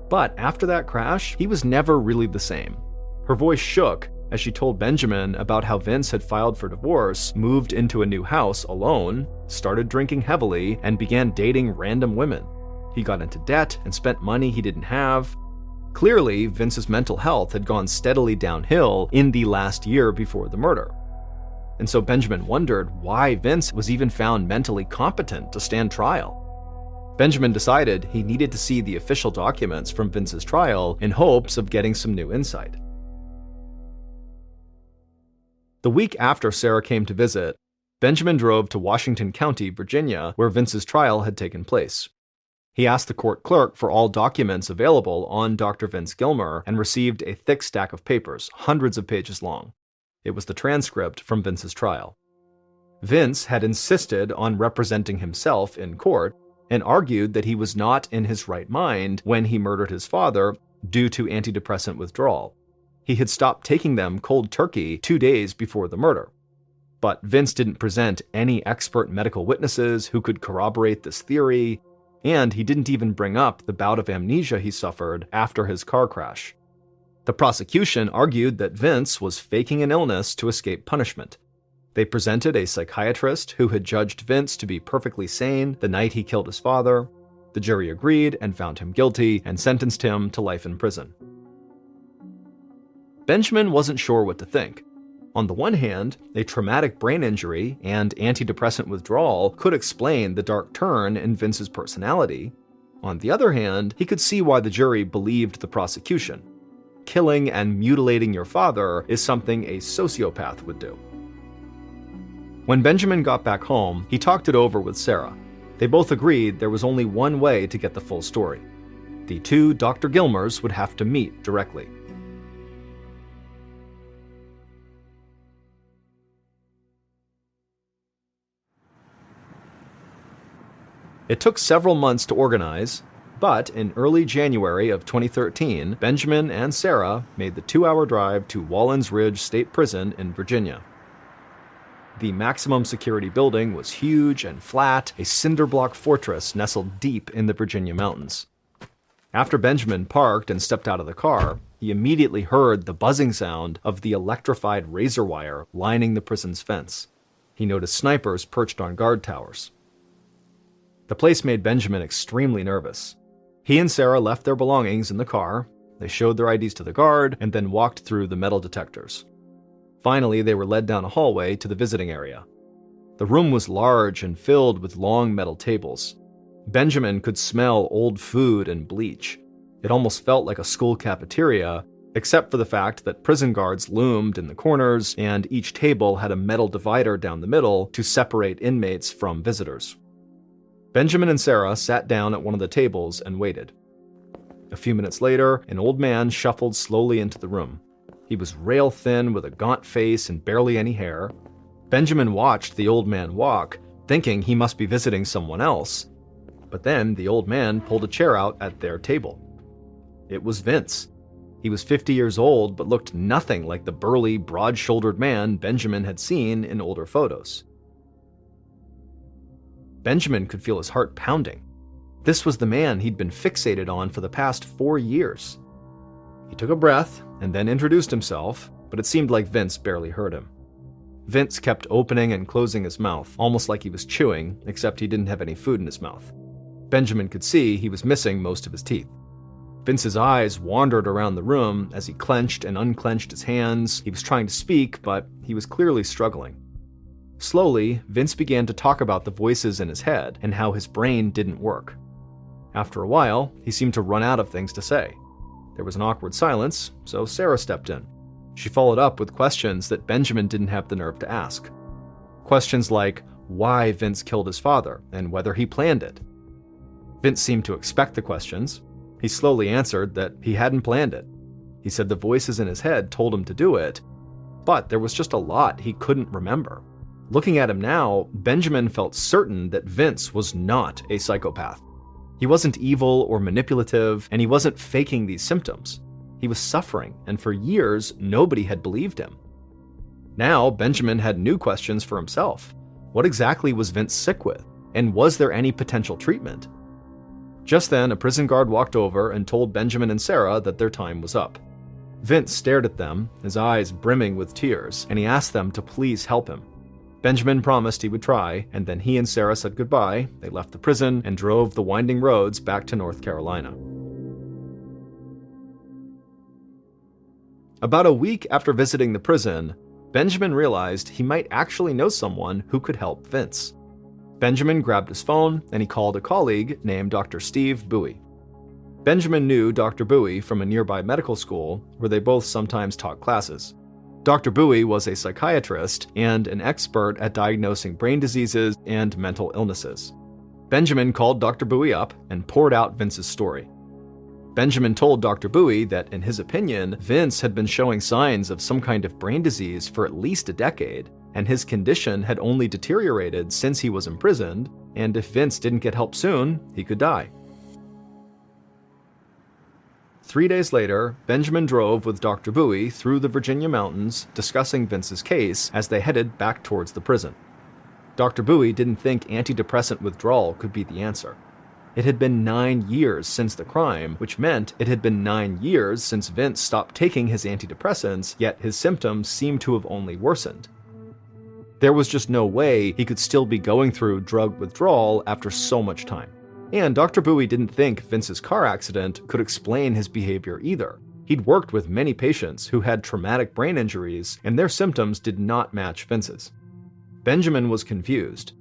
but after that crash, he was never really the same. Her voice shook as she told Benjamin about how Vince had filed for divorce, moved into a new house alone, started drinking heavily, and began dating random women. He got into debt and spent money he didn't have. Clearly, Vince's mental health had gone steadily downhill in the last year before the murder. And so Benjamin wondered why Vince was even found mentally competent to stand trial. Benjamin decided he needed to see the official documents from Vince's trial in hopes of getting some new insight. The week after Sarah came to visit, Benjamin drove to Washington County, Virginia, where Vince's trial had taken place. He asked the court clerk for all documents available on Dr. Vince Gilmer and received a thick stack of papers, hundreds of pages long. It was the transcript from Vince's trial. Vince had insisted on representing himself in court and argued that he was not in his right mind when he murdered his father due to antidepressant withdrawal. He had stopped taking them cold turkey 2 days before the murder. But Vince didn't present any expert medical witnesses who could corroborate this theory, and he didn't even bring up the bout of amnesia he suffered after his car crash. The prosecution argued that Vince was faking an illness to escape punishment. They presented a psychiatrist who had judged Vince to be perfectly sane the night he killed his father. The jury agreed and found him guilty and sentenced him to life in prison. Benjamin wasn't sure what to think. On the one hand, a traumatic brain injury and antidepressant withdrawal could explain the dark turn in Vince's personality. On the other hand, he could see why the jury believed the prosecution. Killing and mutilating your father is something a sociopath would do. When Benjamin got back home, he talked it over with Sarah. They both agreed there was only one way to get the full story. The two Dr. Gilmers would have to meet directly. It took several months to organize, but in early January of 2013, Benjamin and Sarah made the 2-hour drive to Wallens Ridge State Prison in Virginia. The maximum security building was huge and flat, a cinder block fortress nestled deep in the Virginia mountains. After Benjamin parked and stepped out of the car, he immediately heard the buzzing sound of the electrified razor wire lining the prison's fence. He noticed snipers perched on guard towers. The place made Benjamin extremely nervous. He and Sarah left their belongings in the car, they showed their IDs to the guard, and then walked through the metal detectors. Finally, they were led down a hallway to the visiting area. The room was large and filled with long metal tables. Benjamin could smell old food and bleach. It almost felt like a school cafeteria, except for the fact that prison guards loomed in the corners, and each table had a metal divider down the middle to separate inmates from visitors. Benjamin and Sarah sat down at one of the tables and waited. A few minutes later, an old man shuffled slowly into the room. He was rail thin with a gaunt face and barely any hair. Benjamin watched the old man walk, thinking he must be visiting someone else. But then the old man pulled a chair out at their table. It was Vince. He was 50 years old, but looked nothing like the burly, broad-shouldered man Benjamin had seen in older photos. Benjamin could feel his heart pounding. This was the man he'd been fixated on for the past 4 years. He took a breath and then introduced himself, but it seemed like Vince barely heard him. Vince kept opening and closing his mouth, almost like he was chewing, except he didn't have any food in his mouth. Benjamin could see he was missing most of his teeth. Vince's eyes wandered around the room as he clenched and unclenched his hands. He was trying to speak, but he was clearly struggling. Slowly, Vince began to talk about the voices in his head and how his brain didn't work. After a while, he seemed to run out of things to say. There was an awkward silence, so Sarah stepped in. She followed up with questions that Benjamin didn't have the nerve to ask. Questions like why Vince killed his father and whether he planned it. Vince seemed to expect the questions. He slowly answered that he hadn't planned it. He said the voices in his head told him to do it, but there was just a lot he couldn't remember. Looking at him now, Benjamin felt certain that Vince was not a psychopath. He wasn't evil or manipulative, and he wasn't faking these symptoms. He was suffering, and for years, nobody had believed him. Now, Benjamin had new questions for himself. What exactly was Vince sick with? And was there any potential treatment? Just then, a prison guard walked over and told Benjamin and Sarah that their time was up. Vince stared at them, his eyes brimming with tears, and he asked them to please help him. Benjamin promised he would try, and then he and Sarah said goodbye. They left the prison and drove the winding roads back to North Carolina. About a week after visiting the prison, Benjamin realized he might actually know someone who could help Vince. Benjamin grabbed his phone and he called a colleague named Dr. Steve Bowie. Benjamin knew Dr. Bowie from a nearby medical school where they both sometimes taught classes. Dr. Bowie was a psychiatrist and an expert at diagnosing brain diseases and mental illnesses. Benjamin called Dr. Bowie up and poured out Vince's story. Benjamin told Dr. Bowie that, in his opinion, Vince had been showing signs of some kind of brain disease for at least a decade, and his condition had only deteriorated since he was imprisoned, and if Vince didn't get help soon, he could die. 3 days later, Benjamin drove with Dr. Bowie through the Virginia mountains, discussing Vince's case as they headed back towards the prison. Dr. Bowie didn't think antidepressant withdrawal could be the answer. It had been 9 years since the crime, which meant it had been 9 years since Vince stopped taking his antidepressants, yet his symptoms seemed to have only worsened. There was just no way he could still be going through drug withdrawal after so much time. And Dr. Bowie didn't think Vince's car accident could explain his behavior either. He'd worked with many patients who had traumatic brain injuries, and their symptoms did not match Vince's. Benjamin was confused.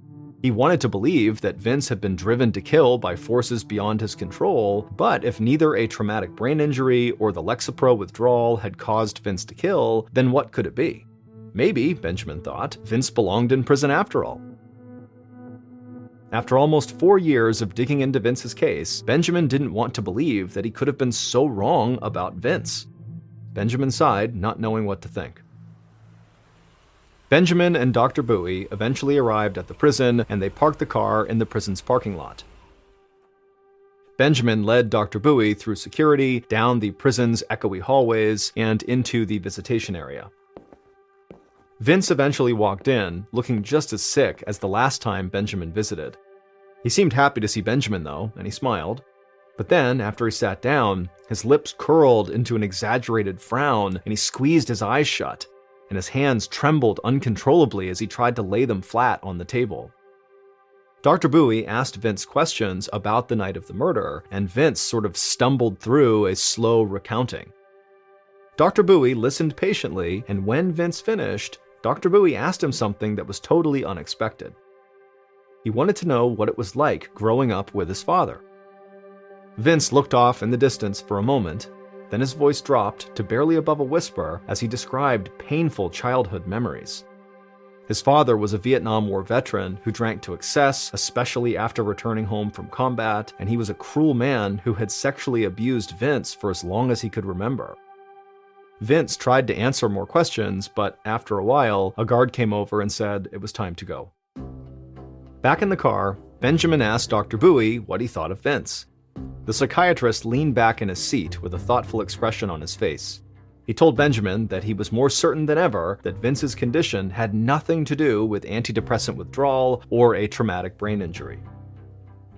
He wanted to believe that Vince had been driven to kill by forces beyond his control, but if neither a traumatic brain injury or the Lexapro withdrawal had caused Vince to kill, then what could it be? Maybe, Benjamin thought, Vince belonged in prison after all. After almost 4 years of digging into Vince's case, Benjamin didn't want to believe that he could have been so wrong about Vince. Benjamin sighed, not knowing what to think. Benjamin and Dr. Bowie eventually arrived at the prison, and they parked the car in the prison's parking lot. Benjamin led Dr. Bowie through security, down the prison's echoey hallways, and into the visitation area. Vince eventually walked in, looking just as sick as the last time Benjamin visited. He seemed happy to see Benjamin, though, and he smiled. But then, after he sat down, his lips curled into an exaggerated frown, and he squeezed his eyes shut, and his hands trembled uncontrollably as he tried to lay them flat on the table. Dr. Bowie asked Vince questions about the night of the murder, and Vince sort of stumbled through a slow recounting. Dr. Bowie listened patiently, and when Vince finished, Dr. Bowie asked him something that was totally unexpected. He wanted to know what it was like growing up with his father. Vince looked off in the distance for a moment, then his voice dropped to barely above a whisper as he described painful childhood memories. His father was a Vietnam War veteran who drank to excess, especially after returning home from combat, and he was a cruel man who had sexually abused Vince for as long as he could remember. Vince tried to answer more questions, but after a while, a guard came over and said it was time to go. Back in the car, Benjamin asked Dr. Bowie what he thought of Vince. The psychiatrist leaned back in his seat with a thoughtful expression on his face. He told Benjamin that he was more certain than ever that Vince's condition had nothing to do with antidepressant withdrawal or a traumatic brain injury.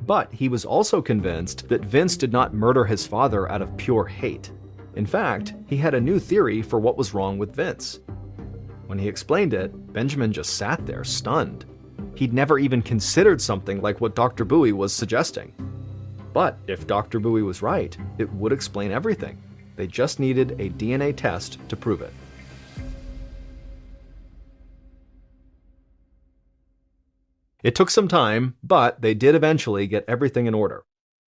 But he was also convinced that Vince did not murder his father out of pure hate. In fact, he had a new theory for what was wrong with Vince. When he explained it, Benjamin just sat there, stunned. He'd never even considered something like what Dr. Bowie was suggesting. But if Dr. Bowie was right, it would explain everything. They just needed a DNA test to prove it. It took some time, but they did eventually get everything in order.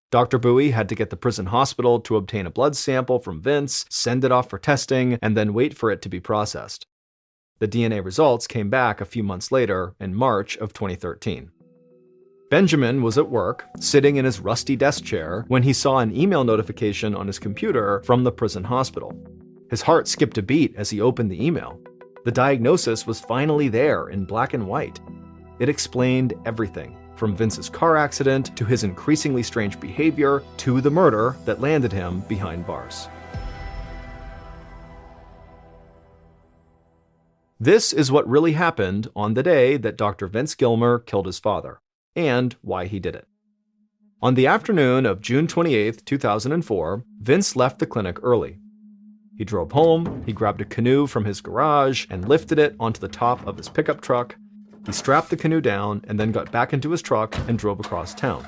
Dr. Bowie had to get the prison hospital to obtain a blood sample from Vince, send it off for testing, and then wait for it to be processed. The DNA results came back a few months later, in March of 2013. Benjamin was at work, sitting in his rusty desk chair, when he saw an email notification on his computer from the prison hospital. His heart skipped a beat as he opened the email. The diagnosis was finally there in black and white. It explained everything, from Vince's car accident to his increasingly strange behavior to the murder that landed him behind bars. This is what really happened on the day that Dr. Vince Gilmer killed his father, and why he did it. On the afternoon of June 28, 2004, Vince left the clinic early. He drove home, he grabbed a canoe from his garage and lifted it onto the top of his pickup truck. He strapped the canoe down and then got back into his truck and drove across town.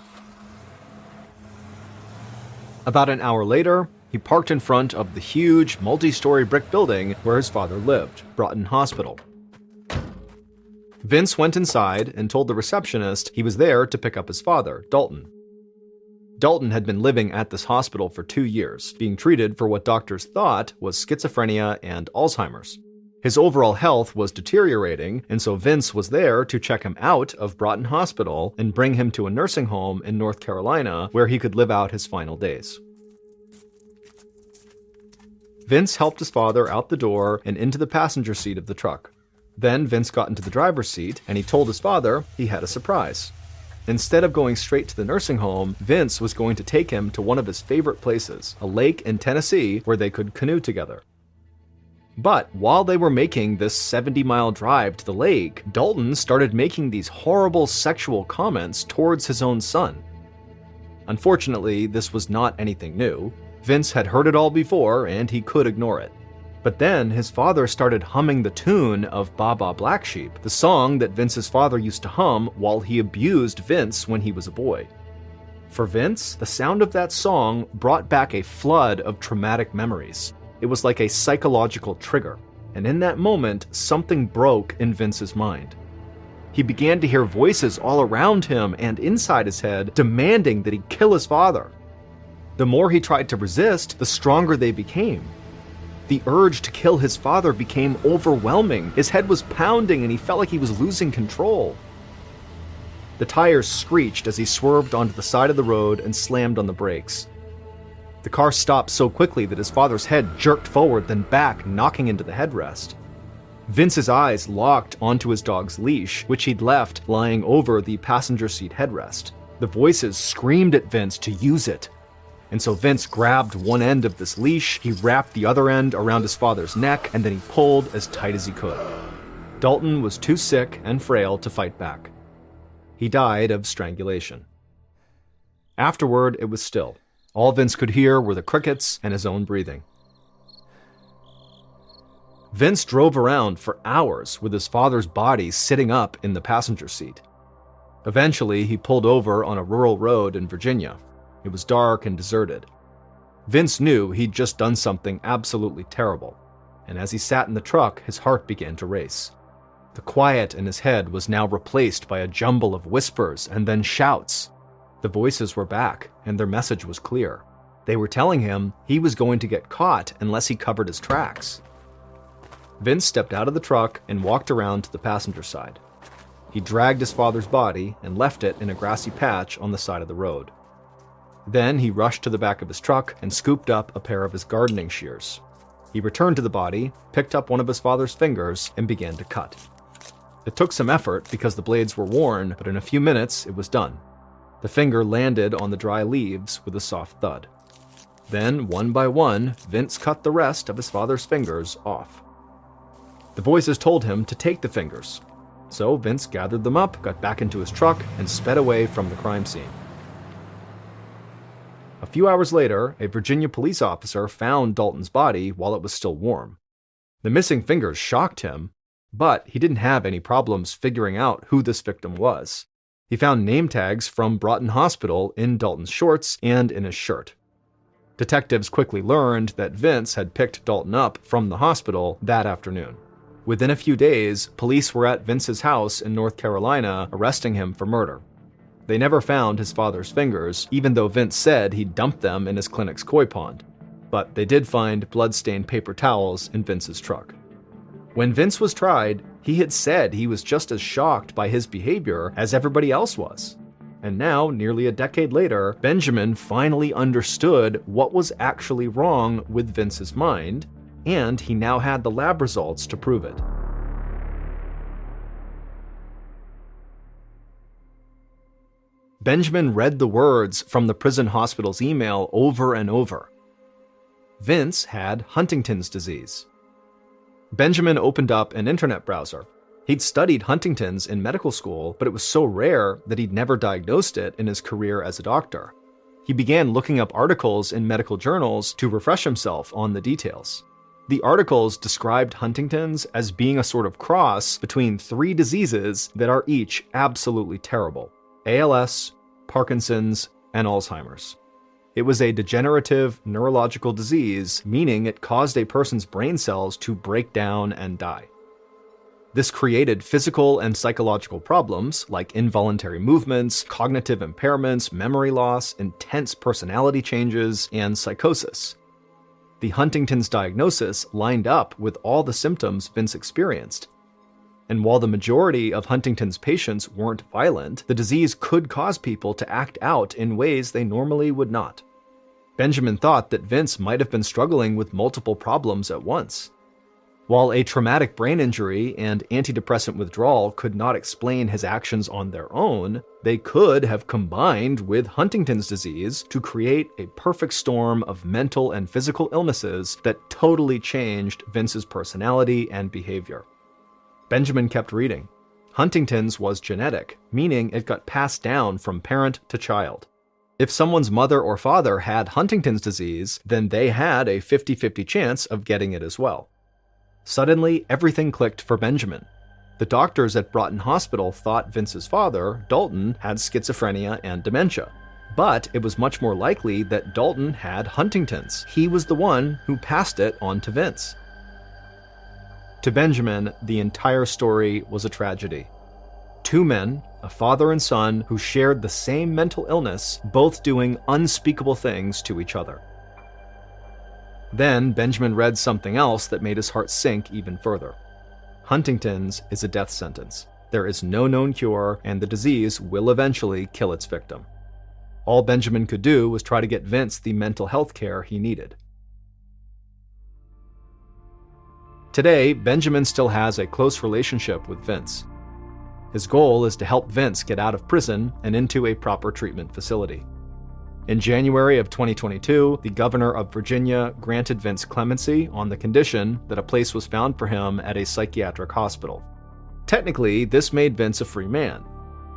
About an hour later, he parked in front of the huge, multi-story brick building where his father lived, Broughton Hospital. Vince went inside and told the receptionist he was there to pick up his father, Dalton. Dalton had been living at this hospital for 2 years, being treated for what doctors thought was schizophrenia and Alzheimer's. His overall health was deteriorating, and so Vince was there to check him out of Broughton Hospital and bring him to a nursing home in North Carolina where he could live out his final days. Vince helped his father out the door and into the passenger seat of the truck. Then Vince got into the driver's seat and he told his father he had a surprise. Instead of going straight to the nursing home, Vince was going to take him to one of his favorite places, a lake in Tennessee where they could canoe together. But while they were making this 70-mile drive to the lake, Dalton started making these horrible sexual comments towards his own son. Unfortunately, this was not anything new. Vince had heard it all before and he could ignore it. But then his father started humming the tune of Baa Baa Black Sheep, the song that Vince's father used to hum while he abused Vince when he was a boy. For Vince, the sound of that song brought back a flood of traumatic memories. It was like a psychological trigger, and in that moment, something broke in Vince's mind. He began to hear voices all around him and inside his head demanding that he kill his father. The more he tried to resist, the stronger they became. The urge to kill his father became overwhelming. His head was pounding and he felt like he was losing control. The tires screeched as he swerved onto the side of the road and slammed on the brakes. The car stopped so quickly that his father's head jerked forward, then back, knocking into the headrest. Vince's eyes locked onto his dog's leash, which he'd left lying over the passenger seat headrest. The voices screamed at Vince to use it. And so Vince grabbed one end of this leash, he wrapped the other end around his father's neck, and then he pulled as tight as he could. Dalton was too sick and frail to fight back. He died of strangulation. Afterward, it was still. All Vince could hear were the crickets and his own breathing. Vince drove around for hours with his father's body sitting up in the passenger seat. Eventually, he pulled over on a rural road in Virginia. It was dark and deserted. Vince knew he'd just done something absolutely terrible, and as he sat in the truck, his heart began to race. The quiet in his head was now replaced by a jumble of whispers and then shouts. The voices were back, and their message was clear. They were telling him he was going to get caught unless he covered his tracks. Vince stepped out of the truck and walked around to the passenger side. He dragged his father's body and left it in a grassy patch on the side of the road. Then he rushed to the back of his truck and scooped up a pair of his gardening shears. He returned to the body, picked up one of his father's fingers, and began to cut. It took some effort because the blades were worn, but in a few minutes it was done. The finger landed on the dry leaves with a soft thud. Then, one by one, Vince cut the rest of his father's fingers off. The voices told him to take the fingers. So Vince gathered them up, got back into his truck, and sped away from the crime scene. A few hours later, a Virginia police officer found Dalton's body while it was still warm. The missing fingers shocked him, but he didn't have any problems figuring out who this victim was. He found name tags from Broughton Hospital in Dalton's shorts and in his shirt. Detectives quickly learned that Vince had picked Dalton up from the hospital that afternoon. Within a few days, police were at Vince's house in North Carolina arresting him for murder. They never found his father's fingers, even though Vince said he dumped them in his clinic's koi pond. But they did find blood-stained paper towels in Vince's truck. When Vince was tried, he had said he was just as shocked by his behavior as everybody else was. And now, nearly a decade later, Benjamin finally understood what was actually wrong with Vince's mind, and he now had the lab results to prove it. Benjamin read the words from the prison hospital's email over and over. Vince had Huntington's disease. Benjamin opened up an internet browser. He'd studied Huntington's in medical school, but it was so rare that he'd never diagnosed it in his career as a doctor. He began looking up articles in medical journals to refresh himself on the details. The articles described Huntington's as being a sort of cross between 3 diseases that are each absolutely terrible: ALS, Parkinson's, and Alzheimer's. It was a degenerative neurological disease, meaning it caused a person's brain cells to break down and die. This created physical and psychological problems like involuntary movements, cognitive impairments, memory loss, intense personality changes, and psychosis. The Huntington's diagnosis lined up with all the symptoms Vince experienced. And while the majority of Huntington's patients weren't violent, the disease could cause people to act out in ways they normally would not. Benjamin thought that Vince might have been struggling with multiple problems at once. While a traumatic brain injury and antidepressant withdrawal could not explain his actions on their own, they could have combined with Huntington's disease to create a perfect storm of mental and physical illnesses that totally changed Vince's personality and behavior. Benjamin kept reading. Huntington's was genetic, meaning it got passed down from parent to child. If someone's mother or father had Huntington's disease, then they had a 50-50 chance of getting it as well. Suddenly, everything clicked for Benjamin. The doctors at Broughton Hospital thought Vince's father, Dalton, had schizophrenia and dementia. But it was much more likely that Dalton had Huntington's. He was the one who passed it on to Vince. To Benjamin, the entire story was a tragedy. 2 men, a father and son, who shared the same mental illness, both doing unspeakable things to each other. Then Benjamin read something else that made his heart sink even further. Huntington's is a death sentence. There is no known cure, and the disease will eventually kill its victim. All Benjamin could do was try to get Vince the mental health care he needed. Today, Benjamin still has a close relationship with Vince. His goal is to help Vince get out of prison and into a proper treatment facility. In January of 2022, the governor of Virginia granted Vince clemency on the condition that a place was found for him at a psychiatric hospital. Technically, this made Vince a free man,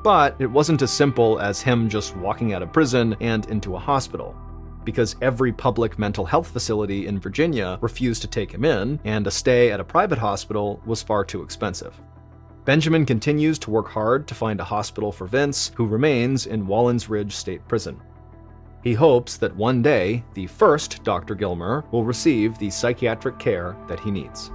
but it wasn't as simple as him just walking out of prison and into a hospital, because every public mental health facility in Virginia refused to take him in, and a stay at a private hospital was far too expensive. Benjamin continues to work hard to find a hospital for Vince, who remains in Wallens Ridge State Prison. He hopes that one day, the first Dr. Gilmer will receive the psychiatric care that he needs.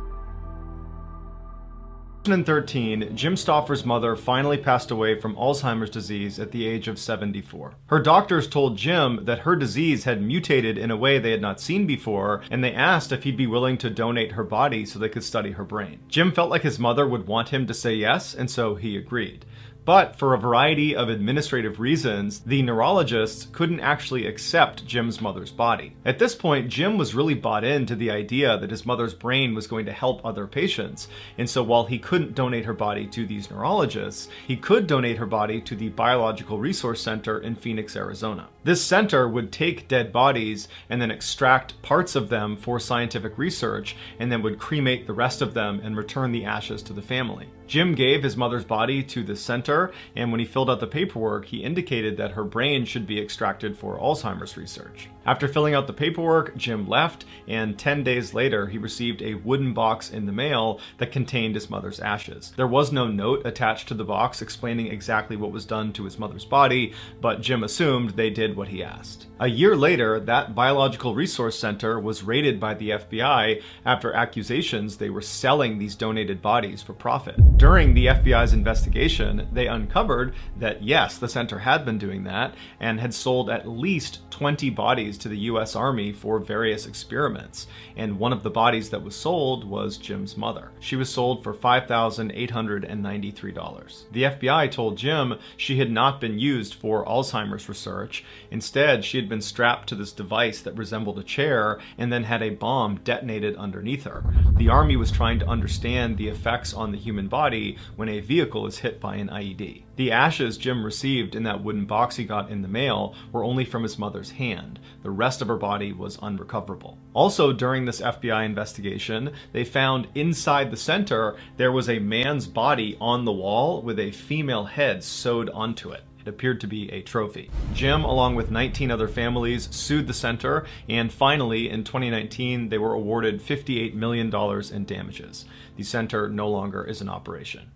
In 2013, Jim Stauffer's mother finally passed away from Alzheimer's disease at the age of 74. Her doctors told Jim that her disease had mutated in a way they had not seen before, and they asked if he'd be willing to donate her body so they could study her brain. Jim felt like his mother would want him to say yes, and so he agreed. But for a variety of administrative reasons, the neurologists couldn't actually accept Jim's mother's body. At this point, Jim was really bought into the idea that his mother's brain was going to help other patients, and so while he couldn't donate her body to these neurologists, he could donate her body to the Biological Resource Center in Phoenix, Arizona. This center would take dead bodies and then extract parts of them for scientific research, and then would cremate the rest of them and return the ashes to the family. Jim gave his mother's body to the center, her, and when he filled out the paperwork, he indicated that her brain should be extracted for Alzheimer's research. After filling out the paperwork, Jim left, and 10 days later, he received a wooden box in the mail that contained his mother's ashes. There was no note attached to the box explaining exactly what was done to his mother's body, but Jim assumed they did what he asked. A year later, that biological resource center was raided by the FBI after accusations they were selling these donated bodies for profit. During the FBI's investigation, they uncovered that yes, the center had been doing that and had sold at least 20 bodies to the US Army for various experiments, and one of the bodies that was sold was Jim's mother. She was sold for $5,893. The FBI told Jim she had not been used for Alzheimer's research. Instead, she had been strapped to this device that resembled a chair and then had a bomb detonated underneath her. The Army was trying to understand the effects on the human body when a vehicle is hit by an IED. The ashes Jim received in that wooden box he got in the mail were only from his mother's hand. The rest of her body was unrecoverable. Also, during this FBI investigation, they found inside the center there was a man's body on the wall with a female head sewed onto it. It appeared to be a trophy. Jim, along with 19 other families, sued the center, and finally, in 2019, they were awarded $58 million in damages. The center no longer is in operation.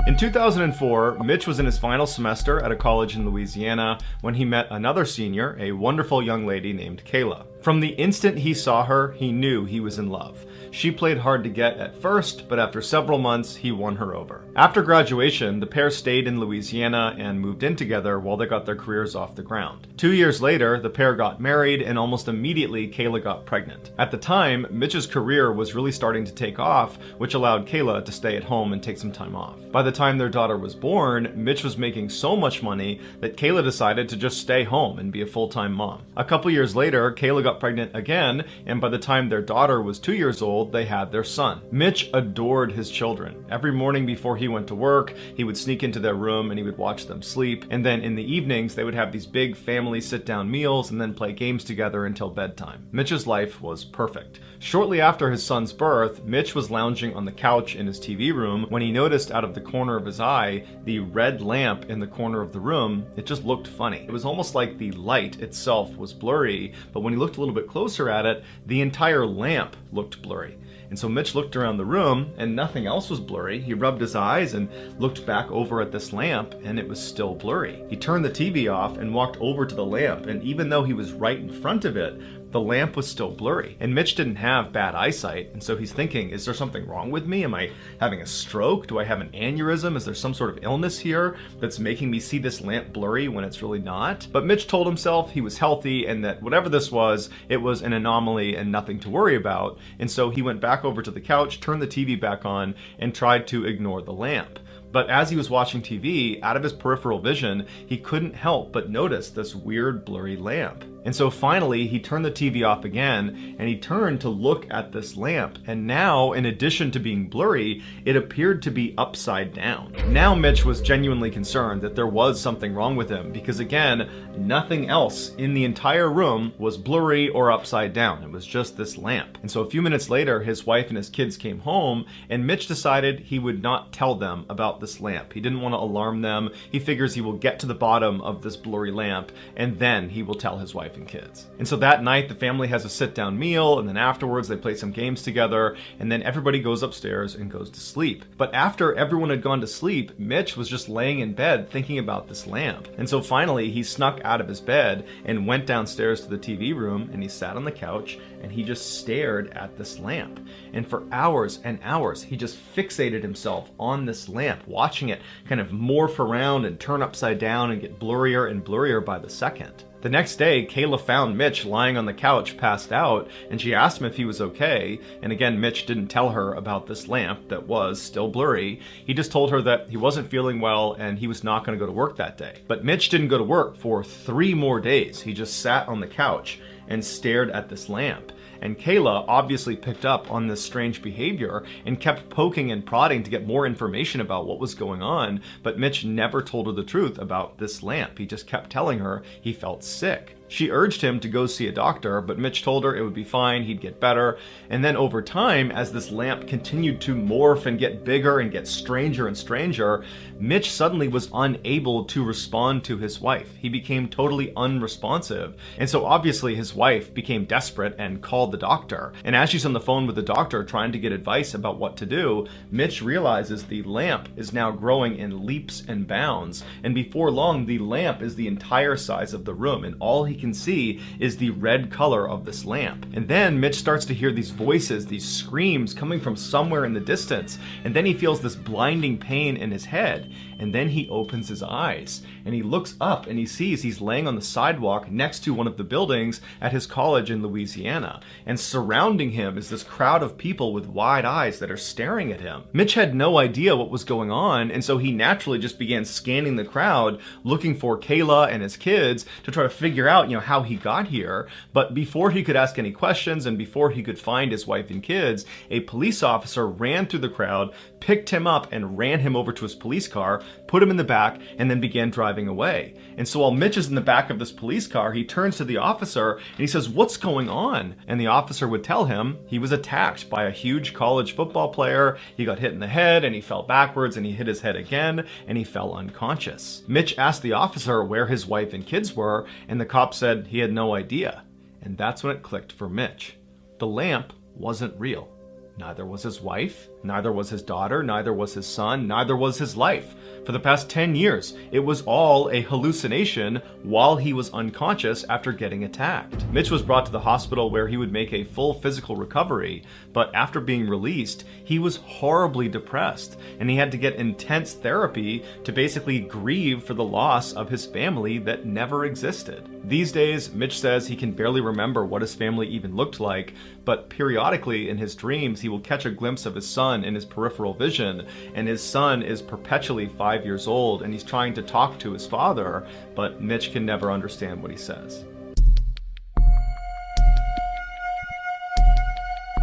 In 2004, Mitch was in his final semester at a college in Louisiana when he met another senior, a wonderful young lady named Kayla. From the instant he saw her, he knew he was in love. She played hard to get at first, but after several months, he won her over. After graduation, the pair stayed in Louisiana and moved in together while they got their careers off the ground. 2 years later, the pair got married, and almost immediately, Kayla got pregnant. At the time, Mitch's career was really starting to take off, which allowed Kayla to stay at home and take some time off. By the time their daughter was born, Mitch was making so much money that Kayla decided to just stay home and be a full-time mom. A couple years later, Kayla got pregnant again, and by the time their daughter was 2 years old, they had their son. Mitch adored his children. Every morning before he went to work, he would sneak into their room and he would watch them sleep, and then in the evenings they would have these big family sit-down meals and then play games together until bedtime. Mitch's life was perfect. Shortly after his son's birth, Mitch was lounging on the couch in his TV room when he noticed out of the corner of his eye the red lamp in the corner of the room. It just looked funny. It was almost like the light itself was blurry, but when he looked a little bit closer at it, the entire lamp looked blurry. And so Mitch looked around the room and nothing else was blurry. He rubbed his eyes and looked back over at this lamp and it was still blurry. He turned the TV off and walked over to the lamp, and even though he was right in front of it, the lamp was still blurry. And Mitch didn't have bad eyesight, and so he's thinking, is there something wrong with me? Am I having a stroke? Do I have an aneurysm? Is there some sort of illness here that's making me see this lamp blurry when it's really not? But Mitch told himself he was healthy and that whatever this was, it was an anomaly and nothing to worry about. And so he went back over to the couch, turned the TV back on, and tried to ignore the lamp. But as he was watching TV, out of his peripheral vision, he couldn't help but notice this weird blurry lamp. And so finally, he turned the TV off again, and he turned to look at this lamp. And now, in addition to being blurry, it appeared to be upside down. Now Mitch was genuinely concerned that there was something wrong with him, because again, nothing else in the entire room was blurry or upside down. It was just this lamp. And so a few minutes later, his wife and his kids came home, and Mitch decided he would not tell them about this lamp. He didn't want to alarm them. He figures he will get to the bottom of this blurry lamp, and then he will tell his wife and kids. And so that night, the family has a sit-down meal, and then afterwards they play some games together, and then everybody goes upstairs and goes to sleep. But after everyone had gone to sleep, Mitch was just laying in bed thinking about this lamp. And so finally, he snuck out of his bed and went downstairs to the TV room, and he sat on the couch, and he just stared at this lamp. And for hours and hours, he just fixated himself on this lamp, watching it kind of morph around and turn upside down and get blurrier and blurrier by the second. The next day, Kayla found Mitch lying on the couch, passed out, and she asked him if he was okay. And again, Mitch didn't tell her about this lamp that was still blurry. He just told her that he wasn't feeling well and he was not going to go to work that day. But Mitch didn't go to work for 3 more days. He just sat on the couch and stared at this lamp. and Kayla obviously picked up on this strange behavior and kept poking and prodding to get more information about what was going on, but Mitch never told her the truth about this lamp. He just kept telling her he felt sick. She urged him to go see a doctor, but Mitch told her it would be fine, he'd get better. And then over time, as this lamp continued to morph and get bigger and get stranger and stranger, Mitch suddenly was unable to respond to his wife. He became totally unresponsive. And so obviously his wife became desperate and called the doctor. And as she's on the phone with the doctor trying to get advice about what to do, Mitch realizes the lamp is now growing in leaps and bounds. And before long, the lamp is the entire size of the room, and all he can see is the red color of this lamp. And then Mitch starts to hear these voices, these screams coming from somewhere in the distance, and then he feels this blinding pain in his head. And then he opens his eyes and he looks up and he sees he's laying on the sidewalk next to one of the buildings at his college in Louisiana, and surrounding him is this crowd of people with wide eyes that are staring at him. Mitch had no idea what was going on, and so he naturally just began scanning the crowd looking for Kayla and his kids to try to figure out how he got here. But before he could ask any questions and before he could find his wife and kids, a police officer ran through the crowd, picked him up and ran him over to his police car, put him in the back, and then began driving away. And so while Mitch is in the back of this police car, he turns to the officer and he says, "What's going on?" And the officer would tell him he was attacked by a huge college football player. He got hit in the head and he fell backwards and he hit his head again and he fell unconscious. Mitch asked the officer where his wife and kids were, and the cop said he had no idea. And that's when it clicked for Mitch. The lamp wasn't real. Neither was his wife, neither was his daughter, neither was his son, neither was his life. For the past 10 years, it was all a hallucination while he was unconscious after getting attacked. Mitch was brought to the hospital where he would make a full physical recovery, but after being released, he was horribly depressed, and he had to get intense therapy to basically grieve for the loss of his family that never existed. These days, Mitch says he can barely remember what his family even looked like, but periodically in his dreams, he will catch a glimpse of his son in his peripheral vision, and his son is perpetually 5 years old, and he's trying to talk to his father, but Mitch can never understand what he says.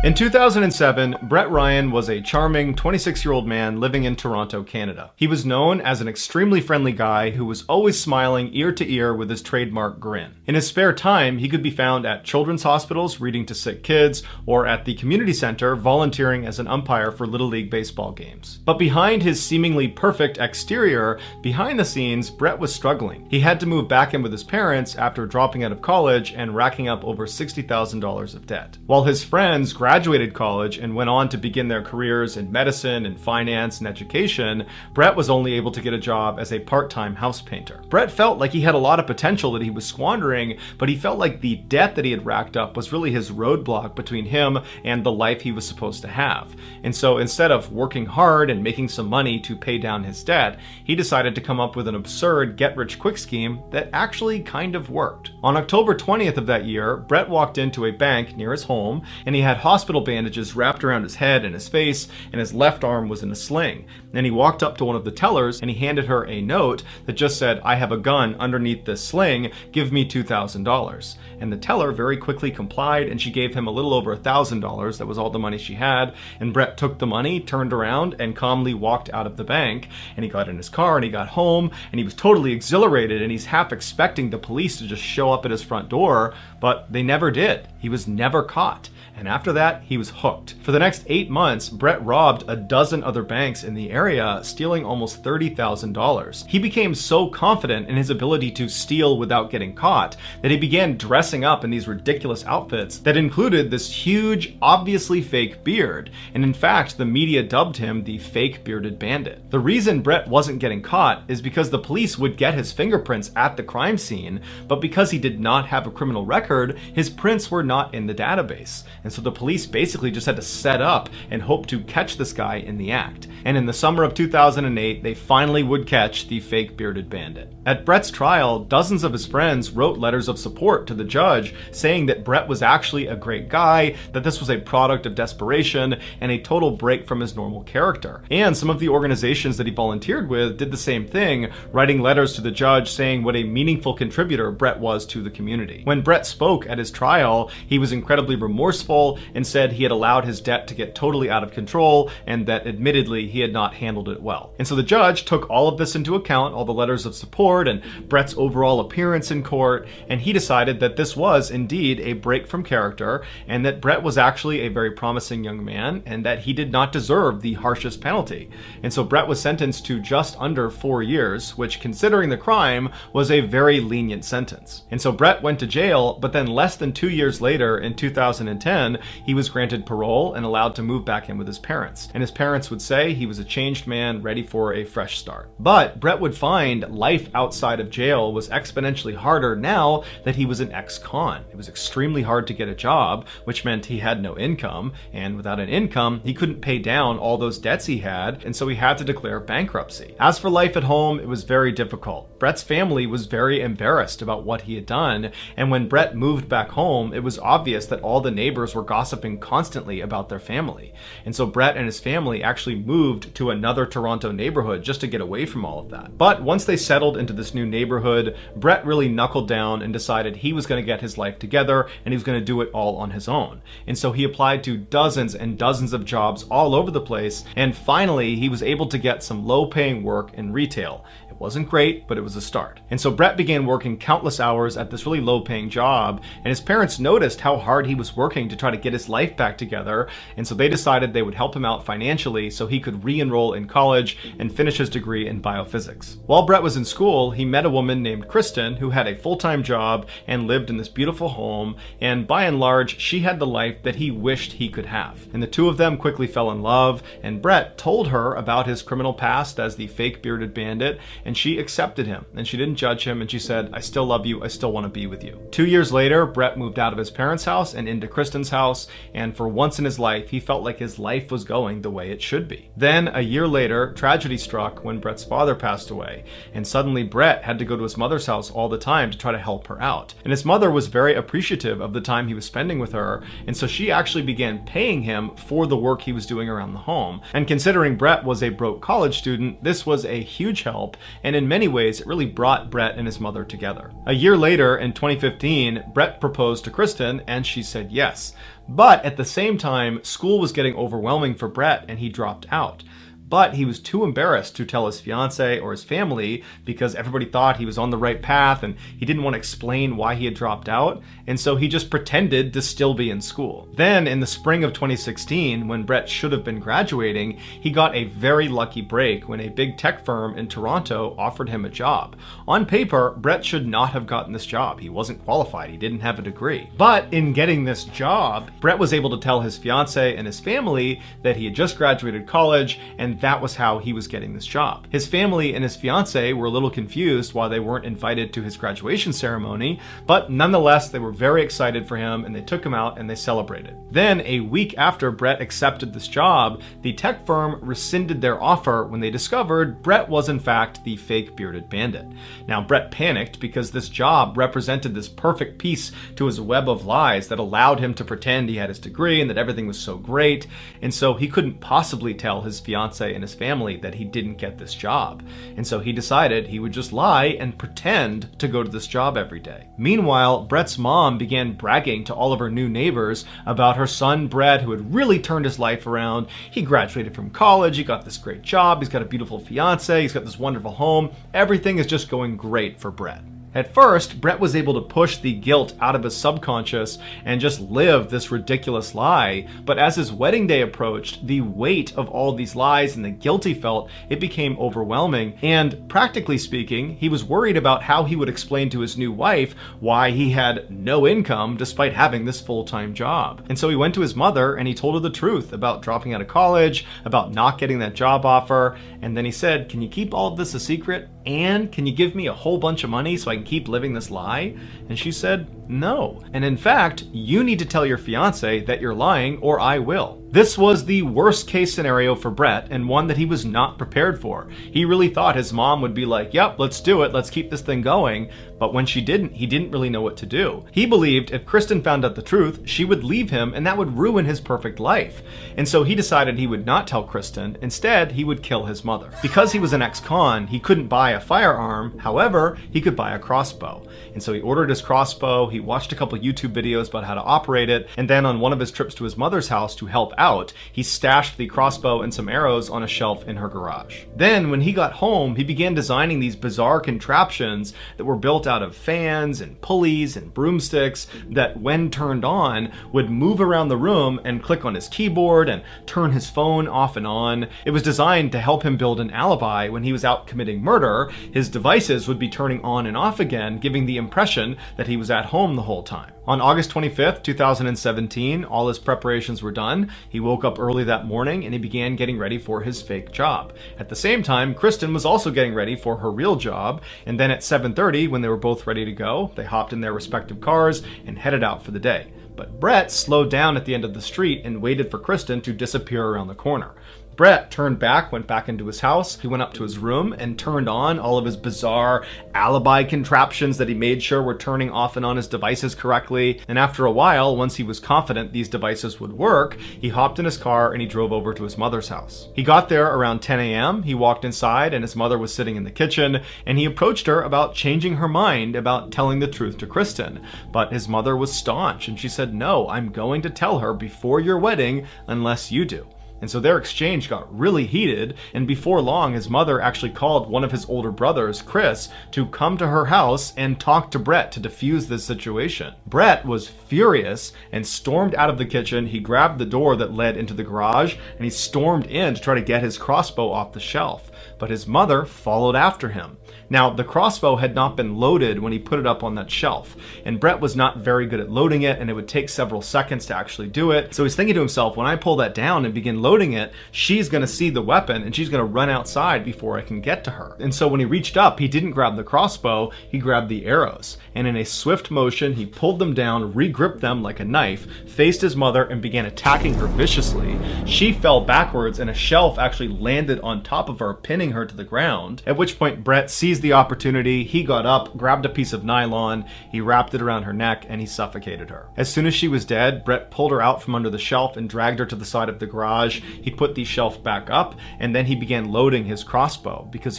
In 2007, Brett Ryan was a charming 26-year-old man living in Toronto, Canada. He was known as an extremely friendly guy who was always smiling ear to ear with his trademark grin. In his spare time, he could be found at children's hospitals reading to sick kids, or at the community center volunteering as an umpire for Little League baseball games. But behind his seemingly perfect exterior, behind the scenes, Brett was struggling. He had to move back in with his parents after dropping out of college and racking up over $60,000 of debt. While his friends graduated college and went on to begin their careers in medicine and finance and education, Brett was only able to get a job as a part-time house painter. Brett felt like he had a lot of potential that he was squandering, but he felt like the debt that he had racked up was really his roadblock between him and the life he was supposed to have. And so instead of working hard and making some money to pay down his debt, he decided to come up with an absurd get-rich-quick scheme that actually kind of worked. On October 20th of that year, Brett walked into a bank near his home, and he had hospital bandages wrapped around his head and his face, and his left arm was in a sling. Then he walked up to one of the tellers and he handed her a note that just said, "I have a gun underneath this sling, give me $2,000. And the teller very quickly complied, and she gave him a little over $1,000. That was all the money she had. And Brett took the money, turned around, and calmly walked out of the bank. And he got in his car and he got home, and he was totally exhilarated, and he's half expecting the police to just show up at his front door, but they never did. He was never caught. And after that, he was hooked. For the next 8 months, Brett robbed a dozen other banks in the area, stealing almost $30,000. He became so confident in his ability to steal without getting caught that he began dressing up in these ridiculous outfits that included this huge, obviously fake beard. And in fact, the media dubbed him the fake bearded bandit. The reason Brett wasn't getting caught is because the police would get his fingerprints at the crime scene, but because he did not have a criminal record, his prints were not in the database. And so the police police basically just had to set up and hope to catch this guy in the act. And in the summer of 2008, they finally would catch the fake bearded bandit. At Brett's trial, dozens of his friends wrote letters of support to the judge saying that Brett was actually a great guy, that this was a product of desperation and a total break from his normal character. And some of the organizations that he volunteered with did the same thing, writing letters to the judge saying what a meaningful contributor Brett was to the community. When Brett spoke at his trial, he was incredibly remorseful and said he had allowed his debt to get totally out of control and that admittedly he had not handled it well. And so the judge took all of this into account, all the letters of support and Brett's overall appearance in court, and he decided that this was indeed a break from character and that Brett was actually a very promising young man and that he did not deserve the harshest penalty. And so Brett was sentenced to just under 4 years, which considering the crime was a very lenient sentence. And so Brett went to jail, but then less than 2 years later in 2010, he was granted parole and allowed to move back in with his parents. And his parents would say he was a changed man ready for a fresh start. But Brett would find life outside of jail was exponentially harder now that he was an ex-con. It was extremely hard to get a job, which meant he had no income, and without an income, he couldn't pay down all those debts he had, and so he had to declare bankruptcy. As for life at home, it was very difficult. Brett's family was very embarrassed about what he had done, and when Brett moved back home, it was obvious that all the neighbors were gossiping constantly about their family. And so Brett and his family actually moved to another Toronto neighborhood just to get away from all of that. But once they settled into this new neighborhood, Brett really knuckled down and decided he was going to get his life together and he was going to do it all on his own. And so he applied to dozens and dozens of jobs all over the place, and finally he was able to get some low-paying work in retail. It wasn't great, but it was a start. And so Brett began working countless hours at this really low-paying job, and his parents noticed how hard he was working to try to get his life back together, and so they decided they would help him out financially so he could re-enroll in college and finish his degree in biophysics. While Brett was in school, he met a woman named Kristen who had a full-time job and lived in this beautiful home, and by and large, she had the life that he wished he could have. And the two of them quickly fell in love, and Brett told her about his criminal past as the fake bearded bandit, and she accepted him, and she didn't judge him, and she said, "I still love you, I still want to be with you." 2 years later, Brett moved out of his parents' house and into Kristen's house, and for once in his life, he felt like his life was going the way it should be. Then, a year later, tragedy struck when Brett's father passed away, and suddenly Brett had to go to his mother's house all the time to try to help her out. And his mother was very appreciative of the time he was spending with her, and so she actually began paying him for the work he was doing around the home. And considering Brett was a broke college student, this was a huge help, and in many ways, it really brought Brett and his mother together. A year later, in 2015, Brett proposed to Kristen, and she said yes. But at the same time, school was getting overwhelming for Brett, and he dropped out. But he was too embarrassed to tell his fiance or his family because everybody thought he was on the right path and he didn't want to explain why he had dropped out, and so he just pretended to still be in school. Then in the spring of 2016, when Brett should have been graduating, he got a very lucky break when a big tech firm in Toronto offered him a job. On paper, Brett should not have gotten this job. He wasn't qualified, he didn't have a degree. But in getting this job, Brett was able to tell his fiance and his family that he had just graduated college, and that was how he was getting this job. His family and his fiance were a little confused why they weren't invited to his graduation ceremony, but nonetheless, they were very excited for him and they took him out and they celebrated. Then, a week after Brett accepted this job, the tech firm rescinded their offer when they discovered Brett was in fact the fake bearded bandit. Now, Brett panicked because this job represented this perfect piece to his web of lies that allowed him to pretend he had his degree and that everything was so great, and so he couldn't possibly tell his fiance and his family that he didn't get this job. And so he decided he would just lie and pretend to go to this job every day. Meanwhile, Brett's mom began bragging to all of her new neighbors about her son Brett, who had really turned his life around. He graduated from college, he got this great job, he's got a beautiful fiance, he's got this wonderful home. Everything is just going great for Brett. At first, Brett was able to push the guilt out of his subconscious and just live this ridiculous lie, but as his wedding day approached, the weight of all these lies and the guilt he felt, it became overwhelming, and practically speaking, he was worried about how he would explain to his new wife why he had no income despite having this full-time job. And so he went to his mother and he told her the truth about dropping out of college, about not getting that job offer, and then he said, "Can you keep all of this a secret? And can you give me a whole bunch of money so I can keep living this lie?" And she said, No. And in fact, you need to tell your fiance that you're lying or I will. This was the worst case scenario for Brett, and one that he was not prepared for. He really thought his mom would be like, yep, let's do it, let's keep this thing going. But when she didn't, he didn't really know what to do. He believed if Kristen found out the truth, she would leave him and that would ruin his perfect life. And so he decided he would not tell Kristen. Instead, he would kill his mother. Because he was an ex-con, he couldn't buy a firearm. However, he could buy a crossbow. And so he ordered his crossbow, he watched a couple YouTube videos about how to operate it, and then on one of his trips to his mother's house to help out, he stashed the crossbow and some arrows on a shelf in her garage. Then, when he got home, he began designing these bizarre contraptions that were built out of fans and pulleys and broomsticks that, when turned on, would move around the room and click on his keyboard and turn his phone off and on. It was designed to help him build an alibi when he was out committing murder. His devices would be turning on and off again, giving the impression that he was at home the whole time. On August 25th, 2017, all his preparations were done. He woke up early that morning and he began getting ready for his fake job. At the same time, Kristen was also getting ready for her real job, and then at 7:30, when they were both ready to go, they hopped in their respective cars and headed out for the day. But Brett slowed down at the end of the street and waited for Kristen to disappear around the corner. Brett turned back, went back into his house. He went up to his room and turned on all of his bizarre alibi contraptions that he made sure were turning off and on his devices correctly. And after a while, once he was confident these devices would work, he hopped in his car and he drove over to his mother's house. He got there around 10 a.m. He walked inside and his mother was sitting in the kitchen, and he approached her about changing her mind about telling the truth to Kristen. But his mother was staunch and she said, no, I'm going to tell her before your wedding unless you do. And so their exchange got really heated, and before long, his mother actually called one of his older brothers, Chris, to come to her house and talk to Brett to defuse this situation. Brett was furious and stormed out of the kitchen. He grabbed the door that led into the garage, and he stormed in to try to get his crossbow off the shelf. But his mother followed after him. Now, the crossbow had not been loaded when he put it up on that shelf, and Brett was not very good at loading it, and it would take several seconds to actually do it. So he's thinking to himself, when I pull that down and begin loading it, she's going to see the weapon and she's going to run outside before I can get to her. And so when he reached up, he didn't grab the crossbow, he grabbed the arrows. And in a swift motion, he pulled them down, re-gripped them like a knife, faced his mother, and began attacking her viciously. She fell backwards and a shelf actually landed on top of her, pinning her to the ground. At which point Brett seized the opportunity. He got up, grabbed a piece of nylon, he wrapped it around her neck, and he suffocated her. As soon as she was dead, Brett pulled her out from under the shelf and dragged her to the side of the garage. He put the shelf back up, and then he began loading his crossbow because